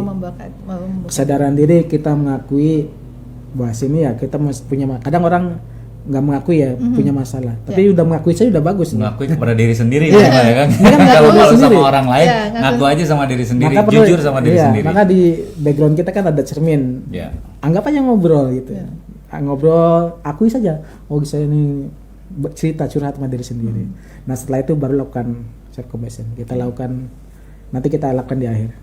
Kesadaran diri, kita mengakui bahwa sini ya kita punya, kadang orang nggak mengakui ya punya masalah, tapi udah mengakui saya udah bagus. Mengakui kepada diri sendiri ya kan. Kalau sama orang lain ngaku aja sama diri sendiri, jujur sama diri sendiri. Maka di background kita kan ada cermin. Anggap aja ngobrol gitu. Ngobrol, akui saja. Oh saya ini cerita curhat sama diri sendiri. Nah setelah itu baru lakukan self compassion. Kita lakukan, nanti kita lakukan di akhir.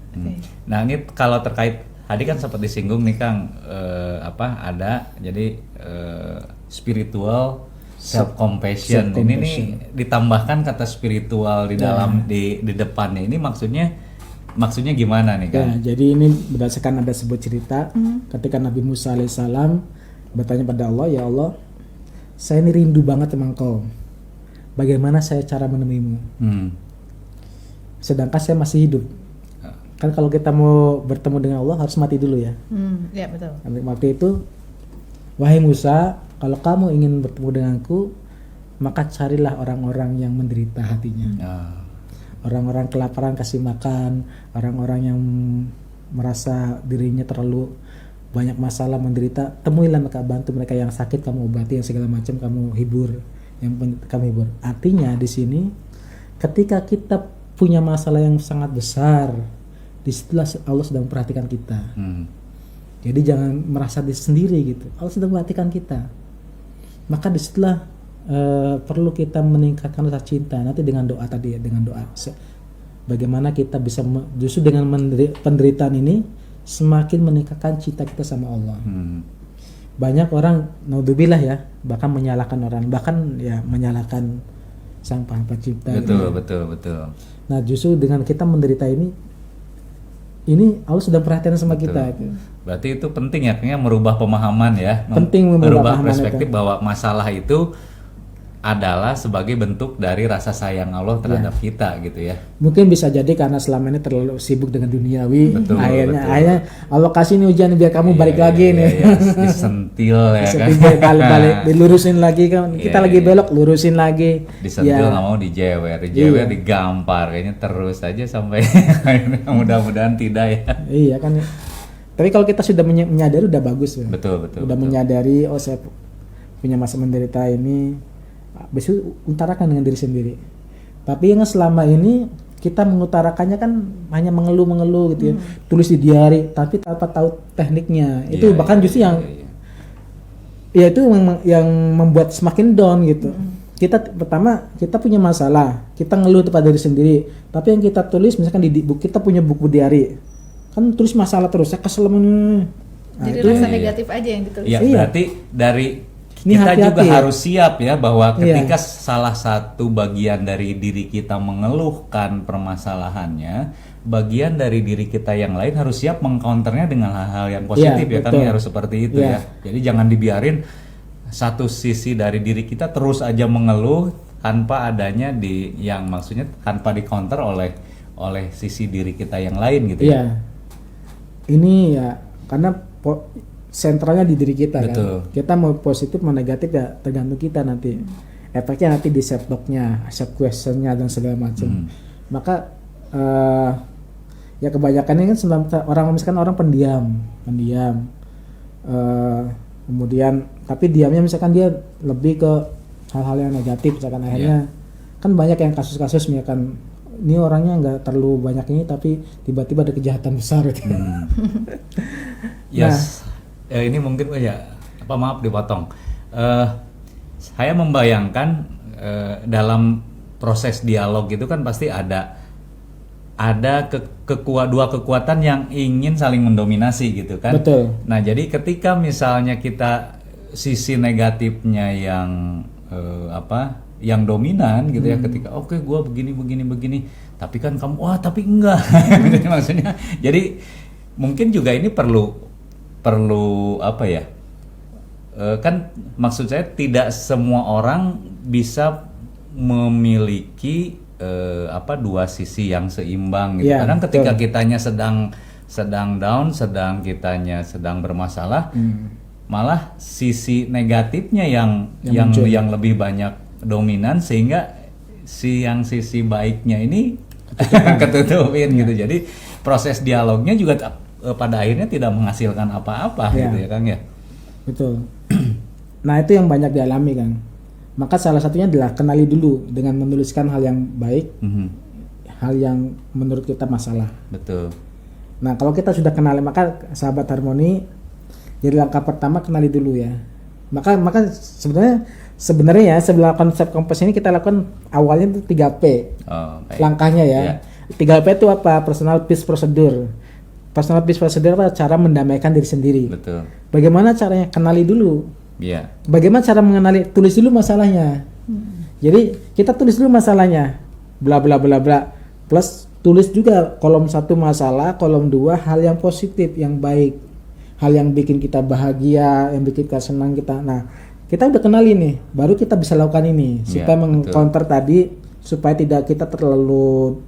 Nah ini kalau terkait tadi kan sempat disinggung nih Kang, ada jadi spiritual self compassion. Ini nih ditambahkan kata spiritual di dalam di depannya. Ini maksudnya gimana nih Kang? Ya, jadi ini berdasarkan ada sebuah cerita ketika Nabi Musa alaihissalam bertanya pada Allah, ya Allah, saya ini rindu banget sama Engkau. Bagaimana saya cara menemuimu? Sedangkan saya masih hidup. Kan kalau kita mau bertemu dengan Allah harus mati dulu ya. Ya betul. Waktu itu, wahai Musa, kalau kamu ingin bertemu denganku, maka carilah orang-orang yang menderita hatinya. Orang-orang kelaparan kasih makan, orang-orang yang merasa dirinya terlalu banyak masalah menderita, temuilah mereka, bantu mereka yang sakit, kamu obati, yang segala macam kamu hibur, kamu hibur. Artinya di sini, ketika kita punya masalah yang sangat besar, disitulah Allah sedang memperhatikan kita. Jadi jangan merasa sendiri gitu. Allah sedang melatihkan kita. Maka disitulah perlu kita meningkatkan rasa cinta. Nanti dengan doa tadi ya, dengan doa. Bagaimana kita bisa justru dengan penderitaan ini semakin meningkatkan cinta kita sama Allah. Banyak orang naudzubillah ya, bahkan menyalahkan orang, bahkan ya menyalahkan Sang Maha Pencipta. Betul. Nah, justru dengan kita menderita ini Allah sudah perhatian sama kita. Berarti itu penting ya, kayaknya merubah pemahaman ya. Penting merubah perspektif itu. bahwa masalah itu adalah sebagai bentuk dari rasa sayang Allah terhadap kita gitu ya. Mungkin bisa jadi karena selama ini terlalu sibuk dengan duniawi, Betul. akhirnya Allah kasih nih ujian biar kamu balik lagi nih. Disentil ya kan. Balik dilurusin lagi kan. Kita lagi belok lurusin lagi. Disentil nggak mau dijewer, digampar kayaknya terus aja sampai mudah-mudahan tidak ya. Iya kan. Tapi kalau kita sudah menyadari udah bagus ya. Betul. Udah menyadari saya punya masa menderita ini. Besok utarakan dengan diri sendiri. Tapi yang selama ini kita mengutarakannya kan hanya mengeluh gitu ya. Tulis di diary tapi tanpa tahu tekniknya. Itu bahkan justru ya itu yang membuat semakin down gitu. Pertama kita punya masalah, kita ngeluh pada diri sendiri. Tapi yang kita tulis misalkan di buku, kita punya buku diary. Kan tulis masalah terus, saya kesel jadi rasa negatif aja yang ditulis. Ya, berarti dari kita juga harus siap ya bahwa ketika salah satu bagian dari diri kita mengeluhkan permasalahannya, bagian dari diri kita yang lain harus siap mengcounternya dengan hal-hal yang positif ya, kan harus seperti itu ya. Jadi jangan dibiarin satu sisi dari diri kita terus aja mengeluh tanpa adanya yang maksudnya tanpa di-counter oleh sisi diri kita yang lain gitu ya. Ini ya karena sentralnya di diri kita. Betul. Kan. Kita mau positif mau negatif ya tergantung kita nanti. Efeknya nanti di set doc-nya, set question-nya dan segala macam. Maka ya kebanyakan ini kan misalkan orang pendiam. Kemudian tapi diamnya misalkan dia lebih ke hal-hal yang negatif misalkan akhirnya kan banyak yang kasus-kasus misalkan ini orangnya nggak terlalu banyak ini tapi tiba-tiba ada kejahatan besar gitu. Ini mungkin maaf dipotong. Saya membayangkan dalam proses dialog itu kan pasti ada dua kekuatan yang ingin saling mendominasi gitu kan. Betul. Nah jadi ketika misalnya kita sisi negatifnya yang yang dominan gitu ya, ketika oke, gue begini tapi kan kamu tapi enggak. Jadi maksudnya jadi mungkin juga ini perlu kan maksud saya tidak semua orang bisa memiliki dua sisi yang seimbang gitu. Kadang ketika kitanya sedang down, kitanya sedang bermasalah, malah sisi negatifnya yang lebih banyak dominan sehingga sisi baiknya ini ketutupin gitu. Jadi proses dialognya juga pada akhirnya tidak menghasilkan apa-apa gitu ya Kang ya. Betul. Nah itu yang banyak dialami Kang. Maka salah satunya adalah kenali dulu dengan menuliskan hal yang baik, hal yang menurut kita masalah. Betul. Nah kalau kita sudah kenali, maka sahabat harmoni, jadi langkah pertama kenali dulu ya. Maka sebenarnya ya sebelum konsep kompos ini kita lakukan awalnya itu 3P. Langkahnya ya. 3P itu apa? Personal peace procedure. Personal peace procedure apa? Cara mendamaikan diri sendiri. Betul. Bagaimana caranya? Kenali dulu. Iya. Bagaimana cara mengenali? Tulis dulu masalahnya. Jadi kita tulis dulu masalahnya. Bla bla bla bla. Plus tulis juga kolom 1 masalah, kolom 2 hal yang positif, yang baik. Hal yang bikin kita bahagia, yang bikin kita senang kita. Nah, kita udah kenali nih, baru kita bisa lakukan ini supaya meng-counter tadi supaya tidak kita terlalu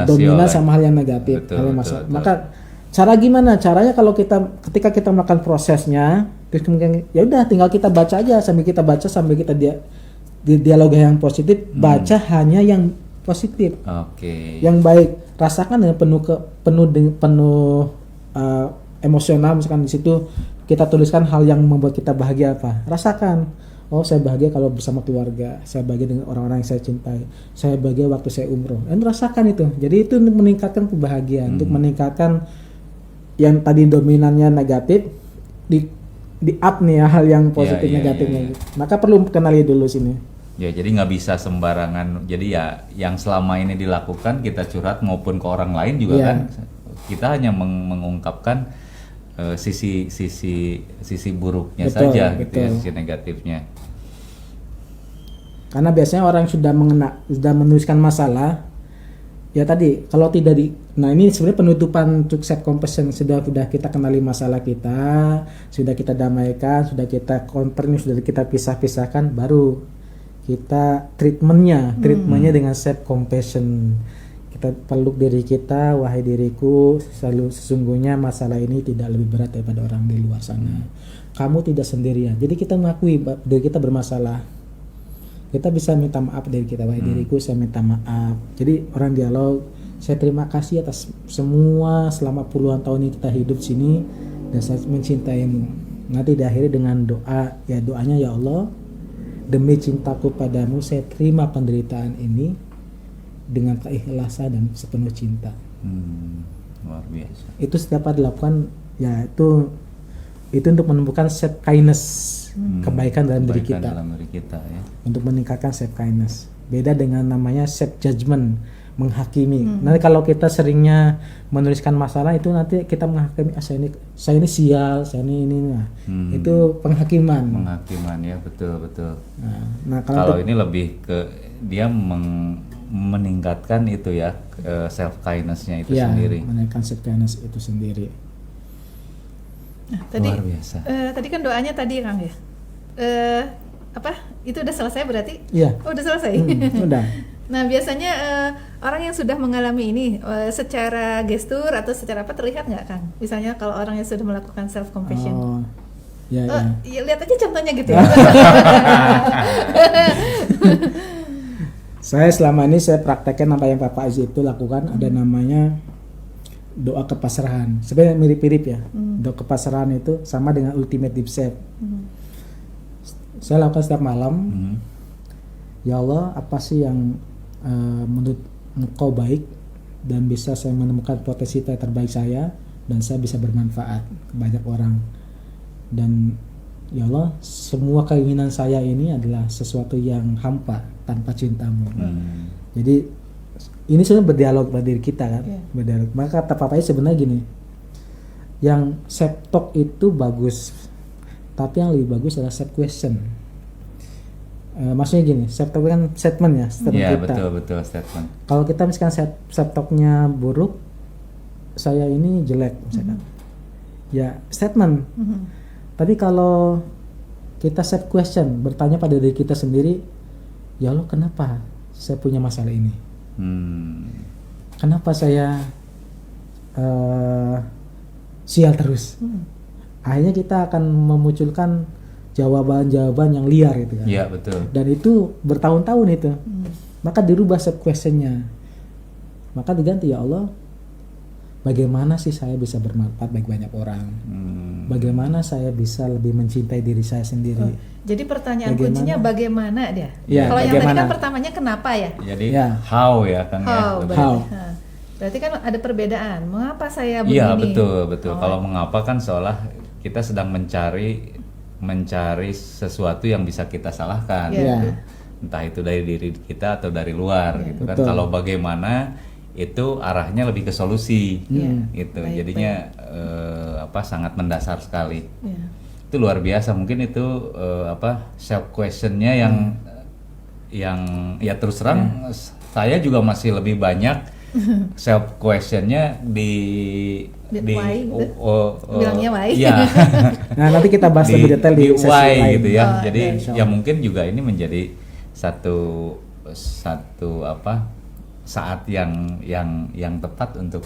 dominan sama hal yang negatif, hal yang masalah. Maka cara gimana? Caranya kalau ketika kita melakukan prosesnya, terus kemudian ya udah tinggal kita baca aja sambil kita dialog yang positif, baca hanya yang positif. Yang baik. Rasakan dengan penuh emosional misalkan di situ kita tuliskan hal yang membuat kita bahagia apa. Rasakan. Oh, saya bahagia kalau bersama keluarga, saya bahagia dengan orang-orang yang saya cintai, saya bahagia waktu saya umroh. Dan rasakan itu. Jadi itu untuk meningkatkan kebahagiaan, untuk meningkatkan yang tadi dominannya negatif di up nih ya, hal yang positif negatifnya. Maka perlu kenali dulu sini. Ya, jadi nggak bisa sembarangan. Jadi ya yang selama ini dilakukan kita curhat maupun ke orang lain juga kan, kita hanya mengungkapkan sisi buruknya saja, gitu ya, sisi negatifnya. Karena biasanya orang sudah menuliskan masalah, ya tadi kalau tidak nah ini sebenarnya penutupan untuk self compassion. Sudah kita kenali masalah kita, sudah kita damaikan, sudah kita counter, sudah kita pisahkan, baru kita treatmentnya dengan self compassion. Kita peluk diri kita, wahai diriku, sesungguhnya masalah ini tidak lebih berat daripada orang di luar sana. Kamu tidak sendirian. Jadi kita mengakui diri kita bermasalah. Kita bisa minta maaf dari kita, wahai diriku, saya minta maaf. Jadi orang dialog, saya terima kasih atas semua selama puluhan tahun ini kita hidup sini dan saya mencintaimu. Nanti diakhiri dengan doa, ya doanya, ya Allah, demi cintaku padamu saya terima penderitaan ini dengan keikhlasan dan sepenuh cinta. Luar biasa. Itu dapat dilakukan, ya itu untuk menumbuhkan self kindness, kebaikan dalam diri kita ya. Untuk meningkatkan self kindness. Beda dengan namanya self judgment, menghakimi. Nanti kalau kita seringnya menuliskan masalah itu nanti kita menghakimi, saya ini sial, saya ini. Nah, itu penghakiman. Ya, betul. Nah, kalau ini lebih ke dia meningkatkan itu ya, self kindness-nya itu sendiri. Meningkatkan self kindness itu sendiri. Nah, tadi luar biasa. Tadi kan doanya tadi Kang ya. Itu udah selesai berarti? Iya. Oh, udah selesai. Udah. Nah, biasanya orang yang sudah mengalami ini secara gestur atau secara apa terlihat nggak Kang? Misalnya kalau orang yang sudah melakukan self compassion. Ya, lihat aja contohnya gitu ya. Saya selama ini saya praktekkan apa yang Bapak Aziz itu lakukan, ada namanya doa kepasrahan. Sebenarnya mirip-mirip ya. Doa kepasrahan itu sama dengan ultimate deep self. Saya lakukan setiap malam. Ya Allah, apa sih yang menurut Engkau baik dan bisa saya menemukan potensi terbaik saya dan saya bisa bermanfaat ke banyak orang. Dan ya Allah, semua keinginan saya ini adalah sesuatu yang hampa tanpa cintamu. Jadi ini sebenarnya berdialog pada diri kita kan, berdialog. Maka kata papanya sebenarnya gini, yang self talk itu bagus, tapi yang lebih bagus adalah self question. Maksudnya gini, self talk kan statement ya, statement kita. Iya, betul statement. Kalau kita misalkan self talknya buruk, saya ini jelek misalkan, ya statement. Tapi kalau kita self question, bertanya pada diri kita sendiri, ya Allah, kenapa saya punya masalah ini? Kenapa saya sial terus? Akhirnya kita akan memunculkan jawaban-jawaban yang liar gitu kan. Iya, betul. Dan itu bertahun-tahun itu. Maka dirubah self questionnya. Maka diganti, ya Allah, bagaimana sih saya bisa bermanfaat bagi banyak orang? Bagaimana saya bisa lebih mencintai diri saya sendiri? Jadi pertanyaan kuncinya bagaimana dia? Ya, kalau yang tadi kan pertamanya kenapa ya? Jadi how ya Kang ya. How. Berarti kan ada perbedaan. Mengapa saya begini? Iya, betul. Kalau mengapa kan seolah kita sedang mencari sesuatu yang bisa kita salahkan. Gitu. Entah itu dari diri kita atau dari luar gitu kan. Kalau bagaimana itu arahnya lebih ke solusi gitu. Jadinya sangat mendasar sekali. Itu luar biasa. Mungkin itu self questionnya yang ya terus terang saya juga masih lebih banyak self questionnya bilangnya why. Ya. Nah, nanti kita bahas lebih detail di sesi why lain gitu ya. Jadi ya mungkin juga ini menjadi satu saat yang tepat untuk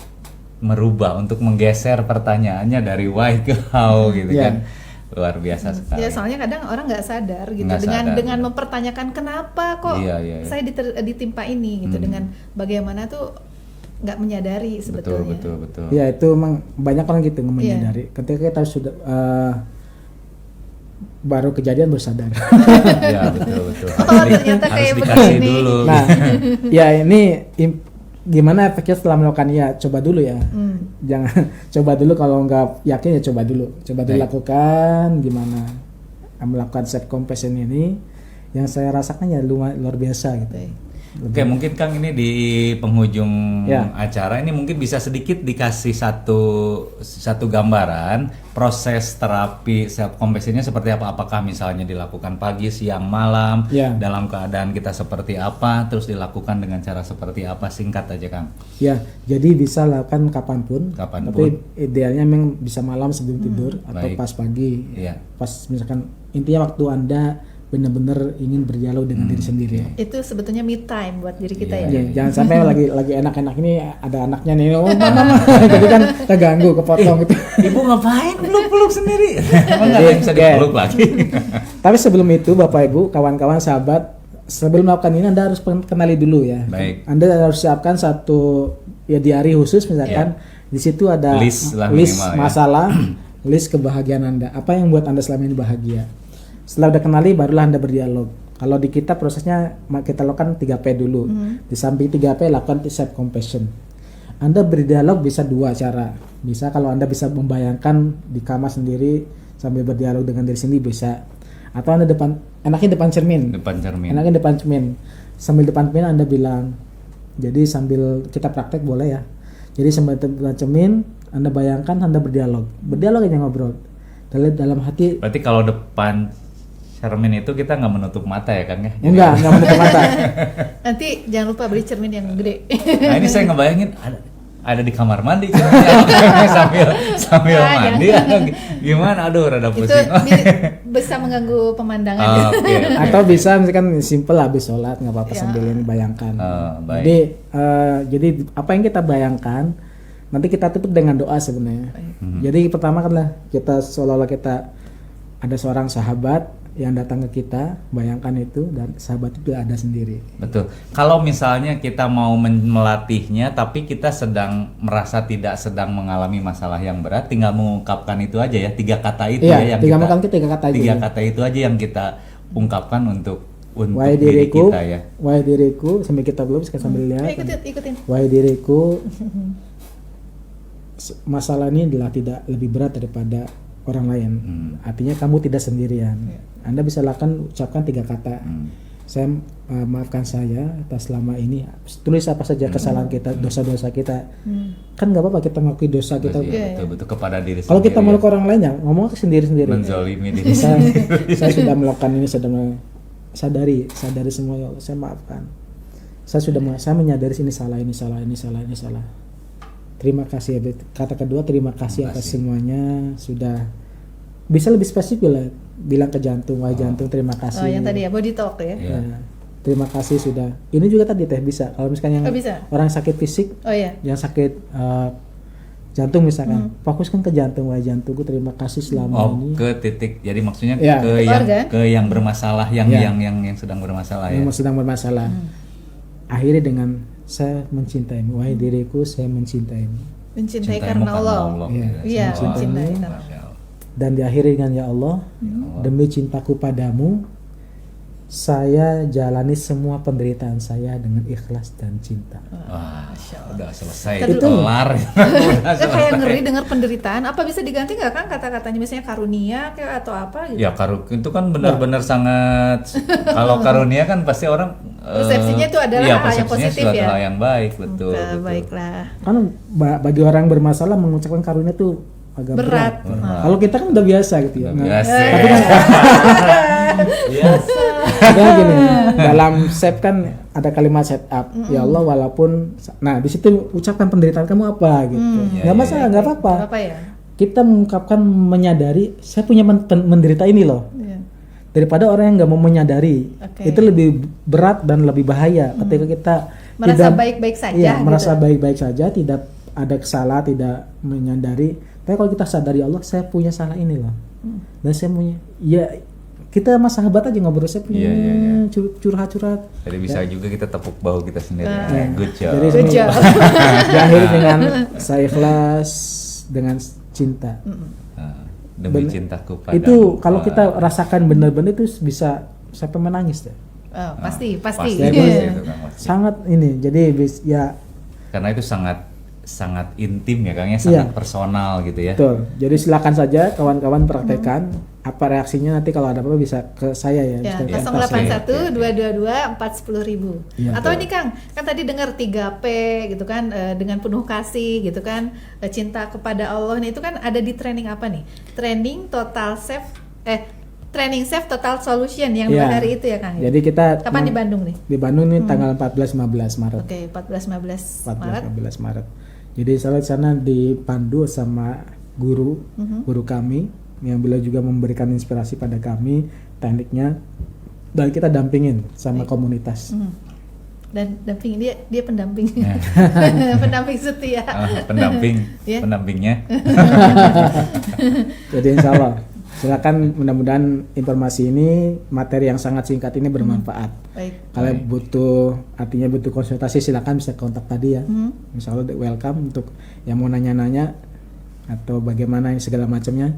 merubah, untuk menggeser pertanyaannya dari why ke how gitu kan. Luar biasa sekali. Ya, soalnya kadang orang nggak sadar gitu dengan mempertanyakan kenapa kok saya ditimpa ini gitu, dengan bagaimana tuh nggak menyadari sebetulnya. Betul. Ya, itu memang banyak orang gitu nggak menyadari. Ketika kita sudah baru kejadian baru sadar. Ya, betul. Oh, ternyata harus kayak dikasih begini. Dulu. Nah, ya ini gimana efeknya setelah melakukan, ya coba dulu ya. Jangan coba dulu, kalau nggak yakin ya coba dulu lakukan gimana melakukan self compassion ini. Yang saya rasakan ya luar biasa gitu. Oke, mungkin Kang ini di penghujung acara ini mungkin bisa sedikit dikasih satu gambaran proses terapi self compassionnya seperti apa. Apakah misalnya dilakukan pagi, siang, malam, dalam keadaan kita seperti apa, terus dilakukan dengan cara seperti apa, singkat aja Kang. Ya, jadi bisa lakukan kapanpun. Tapi idealnya memang bisa malam sebelum tidur atau pas pagi. Pas misalkan intinya waktu Anda benar-benar ingin berdialog dengan diri sendiri. Itu sebetulnya me time buat diri kita ya. Jangan sampai lagi enak-enak ini ada anaknya nih, mama, jadi kan keganggu, kepotong gitu. Ibu ngapain peluk-peluk sendiri? Emang nggak bisa dipeluk lagi. Tapi sebelum itu Bapak Ibu, kawan-kawan, sahabat, sebelum melakukan ini Anda harus kenali dulu ya. Baik. Anda harus siapkan satu diary khusus misalkan. Di situ ada list masalah, list kebahagiaan Anda. Apa yang buat Anda selama ini bahagia? Setelah udah kenali, barulah Anda berdialog. Kalau di kita prosesnya kita lakukan 3P dulu. Di samping 3P lakukan self compassion. Anda berdialog bisa dua cara. Bisa kalau Anda bisa membayangkan di kamar sendiri sambil berdialog dengan diri sendiri bisa. Atau Anda enaknya depan cermin. Enaknya depan cermin. Sambil depan cermin Anda bilang. Jadi sambil kita praktek boleh ya. Jadi sambil depan cermin Anda bayangkan Anda berdialog. Berdialog aja, ngobrol. Dalam hati. Berarti kalau depan cermin itu kita nggak menutup mata ya Kang ya? Nggak menutup mata. Nanti jangan lupa beli cermin yang gede. Nah ini saya ngebayangin ada di kamar mandi sambil mandi gimana? Aduh rada pusing. Itu bisa mengganggu pemandangan. Atau bisa misalkan simple habis sholat nggak apa-apa sambil ini bayangkan. Jadi apa yang kita bayangkan nanti kita tutup dengan doa sebenarnya. Jadi pertama kan lah kita seolah-olah kita ada seorang sahabat yang datang ke kita, bayangkan itu, dan sahabat itu ada sendiri. Betul. Kalau misalnya kita mau melatihnya, tapi kita merasa tidak sedang mengalami masalah yang berat, tinggal mengungkapkan itu aja ya, 3 kata itu yang tiga kata itu aja yang kita ungkapkan untuk diri kita ya. Wahai diriku, sambil kita belum sambil lihat. Ikutin. Wahai diriku, masalah ini adalah tidak lebih berat daripada orang lain. Artinya kamu tidak sendirian. Anda bisa ucapkan 3 kata. Saya maafkan saya atas selama ini. Tulis apa saja kesalahan kita, dosa-dosa kita. Kan nggak apa-apa kita mengakui dosa kita. Betul kepada diri sendiri. Kalau kita mau ke orang lain ya ngomong ke sendiri-sendiri. Menzolimi diri. Saya sudah melakukan ini, sadari semua, ya Allah, saya maafkan. Saya menyadari ini salah. Terima kasih. Kata kedua, terima kasih atas semuanya. Sudah bisa lebih spesifik lah, bilang ke jantung, wahai jantung terima kasih. Yang tadi ya, body talk ya. Terima kasih sudah. Ini juga tadi bisa. Kalau misalkan yang orang sakit fisik, yang sakit jantung misalkan, fokuskan ke jantung, wahai jantungku terima kasih selama ini. Ke titik. Jadi maksudnya ke yang bermasalah, yang sedang bermasalah ya. Yang sedang bermasalah. Akhirnya dengan saya mencintaimu, wahai diriku, saya mencintaimu. Mencintai karena Allah. Iya, mencintai. Dan diakhiri dengan ya Allah, demi cintaku padamu, saya jalani semua penderitaan saya dengan ikhlas dan cinta. Udah selesai, kelar. Kayak ngeri dengar penderitaan. Apa bisa diganti nggak kan kata-katanya, misalnya karunia kayak atau apa gitu? Ya itu kan benar-benar sangat. Kalau karunia kan pasti orang persepsinya itu adalah hal yang positif ya. Hal yang baik, betul. Baiklah. Kan bagi orang bermasalah mengucapkan karunia itu agak berat. Kalau kita kan udah biasa gitu ya. Tapi kan gini, dalam set kan ada kalimat set up. Ya Allah, walaupun di situ ucapkan penderitaan kamu apa gitu. Enggak masalah, enggak apa-apa. Kita mengungkapkan, menyadari saya punya menderita ini loh. Daripada orang yang enggak mau menyadari. Itu lebih berat dan lebih bahaya ketika kita merasa baik-baik saja. Iya, merasa baik-baik saja, tidak ada kesalahan, tidak menyadari. Tapi kalau kita sadari Allah, saya punya salah ini loh. Dan saya punya, kita sama sahabat aja ngobrol, saya punya curhat-curhat. Jadi bisa juga kita tepuk bahu kita sendiri. Good job. Good job. Diakhiri dengan saya ikhlas dengan cinta. Demi cintaku padamu. Itu kalau kita rasakan benar-benar itu bisa sampai menangis deh. Pasti. Sangat ini. Jadi karena itu sangat intim ya Kang ya, sangat personal gitu ya. Betul. Jadi silakan saja kawan-kawan praktekkan. Apa reaksinya nanti kalau ada apa bisa ke saya ya. Ya, bisa 081 222 410.000. Ya, Atau ini Kang, kan tadi dengar 3P gitu kan, dengan penuh kasih gitu kan, cinta kepada Allah nih, itu kan ada di training apa nih? Training Safe Total Solution yang 2 hari itu ya Kang. Jadi kita kapan di Bandung nih? Di Bandung nih tanggal 14-15 Maret. Oke, 14-15 Maret. 14-15 Maret. Jadi saya di sana dipandu sama guru kami yang beliau juga memberikan inspirasi pada kami tekniknya, dan kita dampingin sama komunitas. Dan dampingin dia pendamping. Pendamping setia. Pendampingnya. Jadi insya Allah silakan, mudah-mudahan informasi ini, materi yang sangat singkat ini bermanfaat. Kalau butuh konsultasi silakan bisa kontak tadi ya. Insya Allah welcome untuk yang mau nanya-nanya atau bagaimana segala macamnya.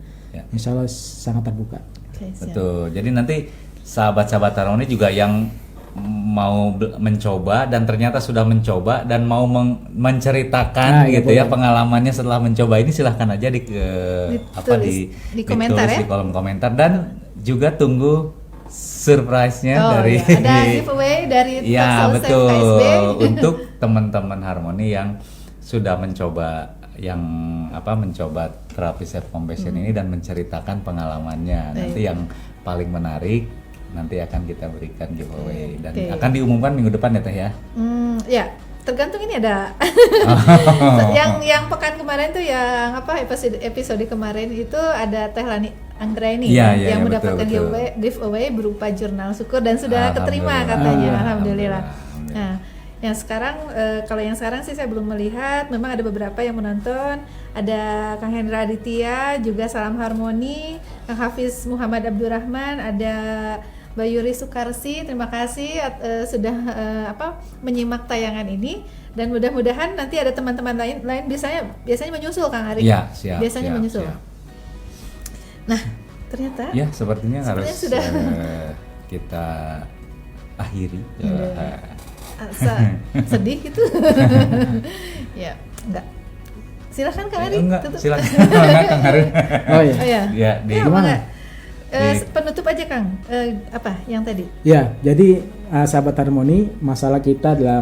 Insya Allah sangat terbuka. Betul. Jadi nanti sahabat-sahabat Harmoni juga yang mau mencoba dan ternyata sudah mencoba dan mau menceritakan gitu ya pengalamannya setelah mencoba ini, silahkan aja di komentar ya, di kolom komentar, dan juga tunggu surprise-nya dari ada giveaway dari ya betul KSB. untuk teman-teman Harmoni yang sudah mencoba mencoba terapi self compassion ini dan menceritakan pengalamannya. Nanti yang paling menarik nanti akan kita berikan giveaway dan akan diumumkan minggu depan ya Teh ya. Ya, tergantung ini ada. yang pekan kemarin tuh yang episode kemarin itu ada Teh Lani Anggraini yang mendapatkan giveaway berupa jurnal syukur dan sudah keterima katanya. Alhamdulillah. Nah, yang sekarang kalau yang sekarang sih saya belum melihat, memang ada beberapa yang menonton, ada Kang Hendra Aditya, juga Salam Harmoni, Kang Hafiz Muhammad Abdurrahman, ada Bayuri Sukarsi, terima kasih sudah menyimak tayangan ini, dan mudah-mudahan nanti ada teman-teman lain biasanya menyusul Kang Ari. Ya, siap. Biasanya menyusul. Siap. Nah, ternyata ya sepertinya harus sudah kita akhiri. Sedih gitu. Ya, enggak. Silakan Kang Ari. Silakan Kang Ari. Oh iya. Ya, gimana? Penutup aja Kang. Apa yang tadi? Ya, jadi sahabat Harmoni, masalah kita adalah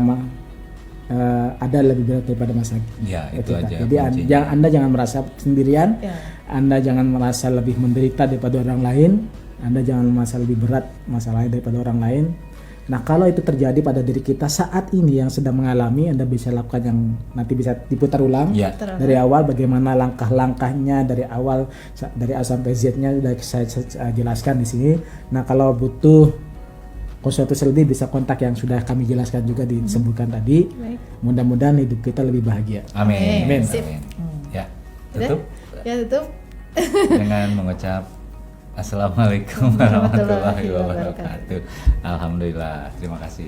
ada lebih berat daripada masalah kita. Ya, itu aja. Jadi Anda jangan merasa sendirian. Ya. Anda jangan merasa lebih menderita daripada orang lain. Anda jangan merasa lebih berat masalahnya daripada orang lain. Nah, kalau itu terjadi pada diri kita saat ini yang sedang mengalami, Anda bisa lakukan yang nanti bisa diputar ulang dari awal, bagaimana langkah-langkahnya dari awal, dari A sampai Z-nya sudah saya jelaskan di sini. Nah, kalau butuh konsultasi lebih bisa kontak yang sudah kami jelaskan juga disebutkan tadi. Mudah-mudahan hidup kita lebih bahagia. Amin. Amin. Ya, tutup. Tutup. Dengan mengucap Assalamualaikum warahmatullahi wabarakatuh. Alhamdulillah, terima kasih.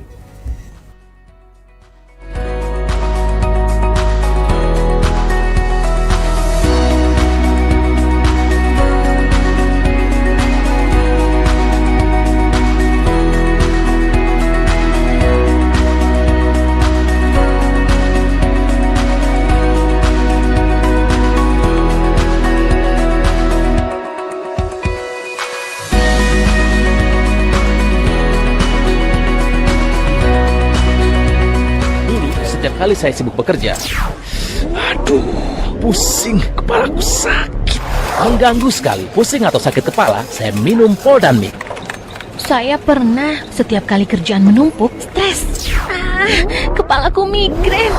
Kali saya sibuk bekerja, aduh, pusing, kepalaku sakit, mengganggu sekali. Pusing atau sakit kepala, saya minum Poldan Mix. Saya pernah setiap kali kerjaan menumpuk, stres. Kepalaku migrain.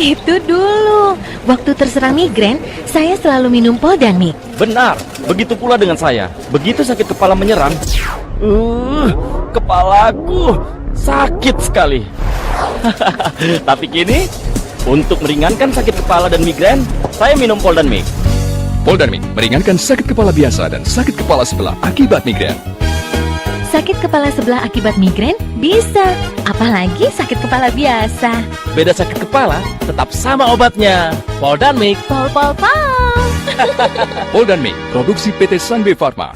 Itu dulu, waktu terserang migrain, saya selalu minum Poldan Mix. Benar, begitu pula dengan saya. Begitu sakit kepala menyerang, kepalaku sakit sekali. Tapi kini, untuk meringankan sakit kepala dan migrain, saya minum Poldan Mix. Poldan Mix meringankan sakit kepala biasa dan sakit kepala sebelah akibat migrain. Sakit kepala sebelah akibat migrain bisa, apalagi sakit kepala biasa. Beda sakit kepala, tetap sama obatnya. Poldan Mix. Pol. Poldan Mix, produksi PT Sanbe Pharma.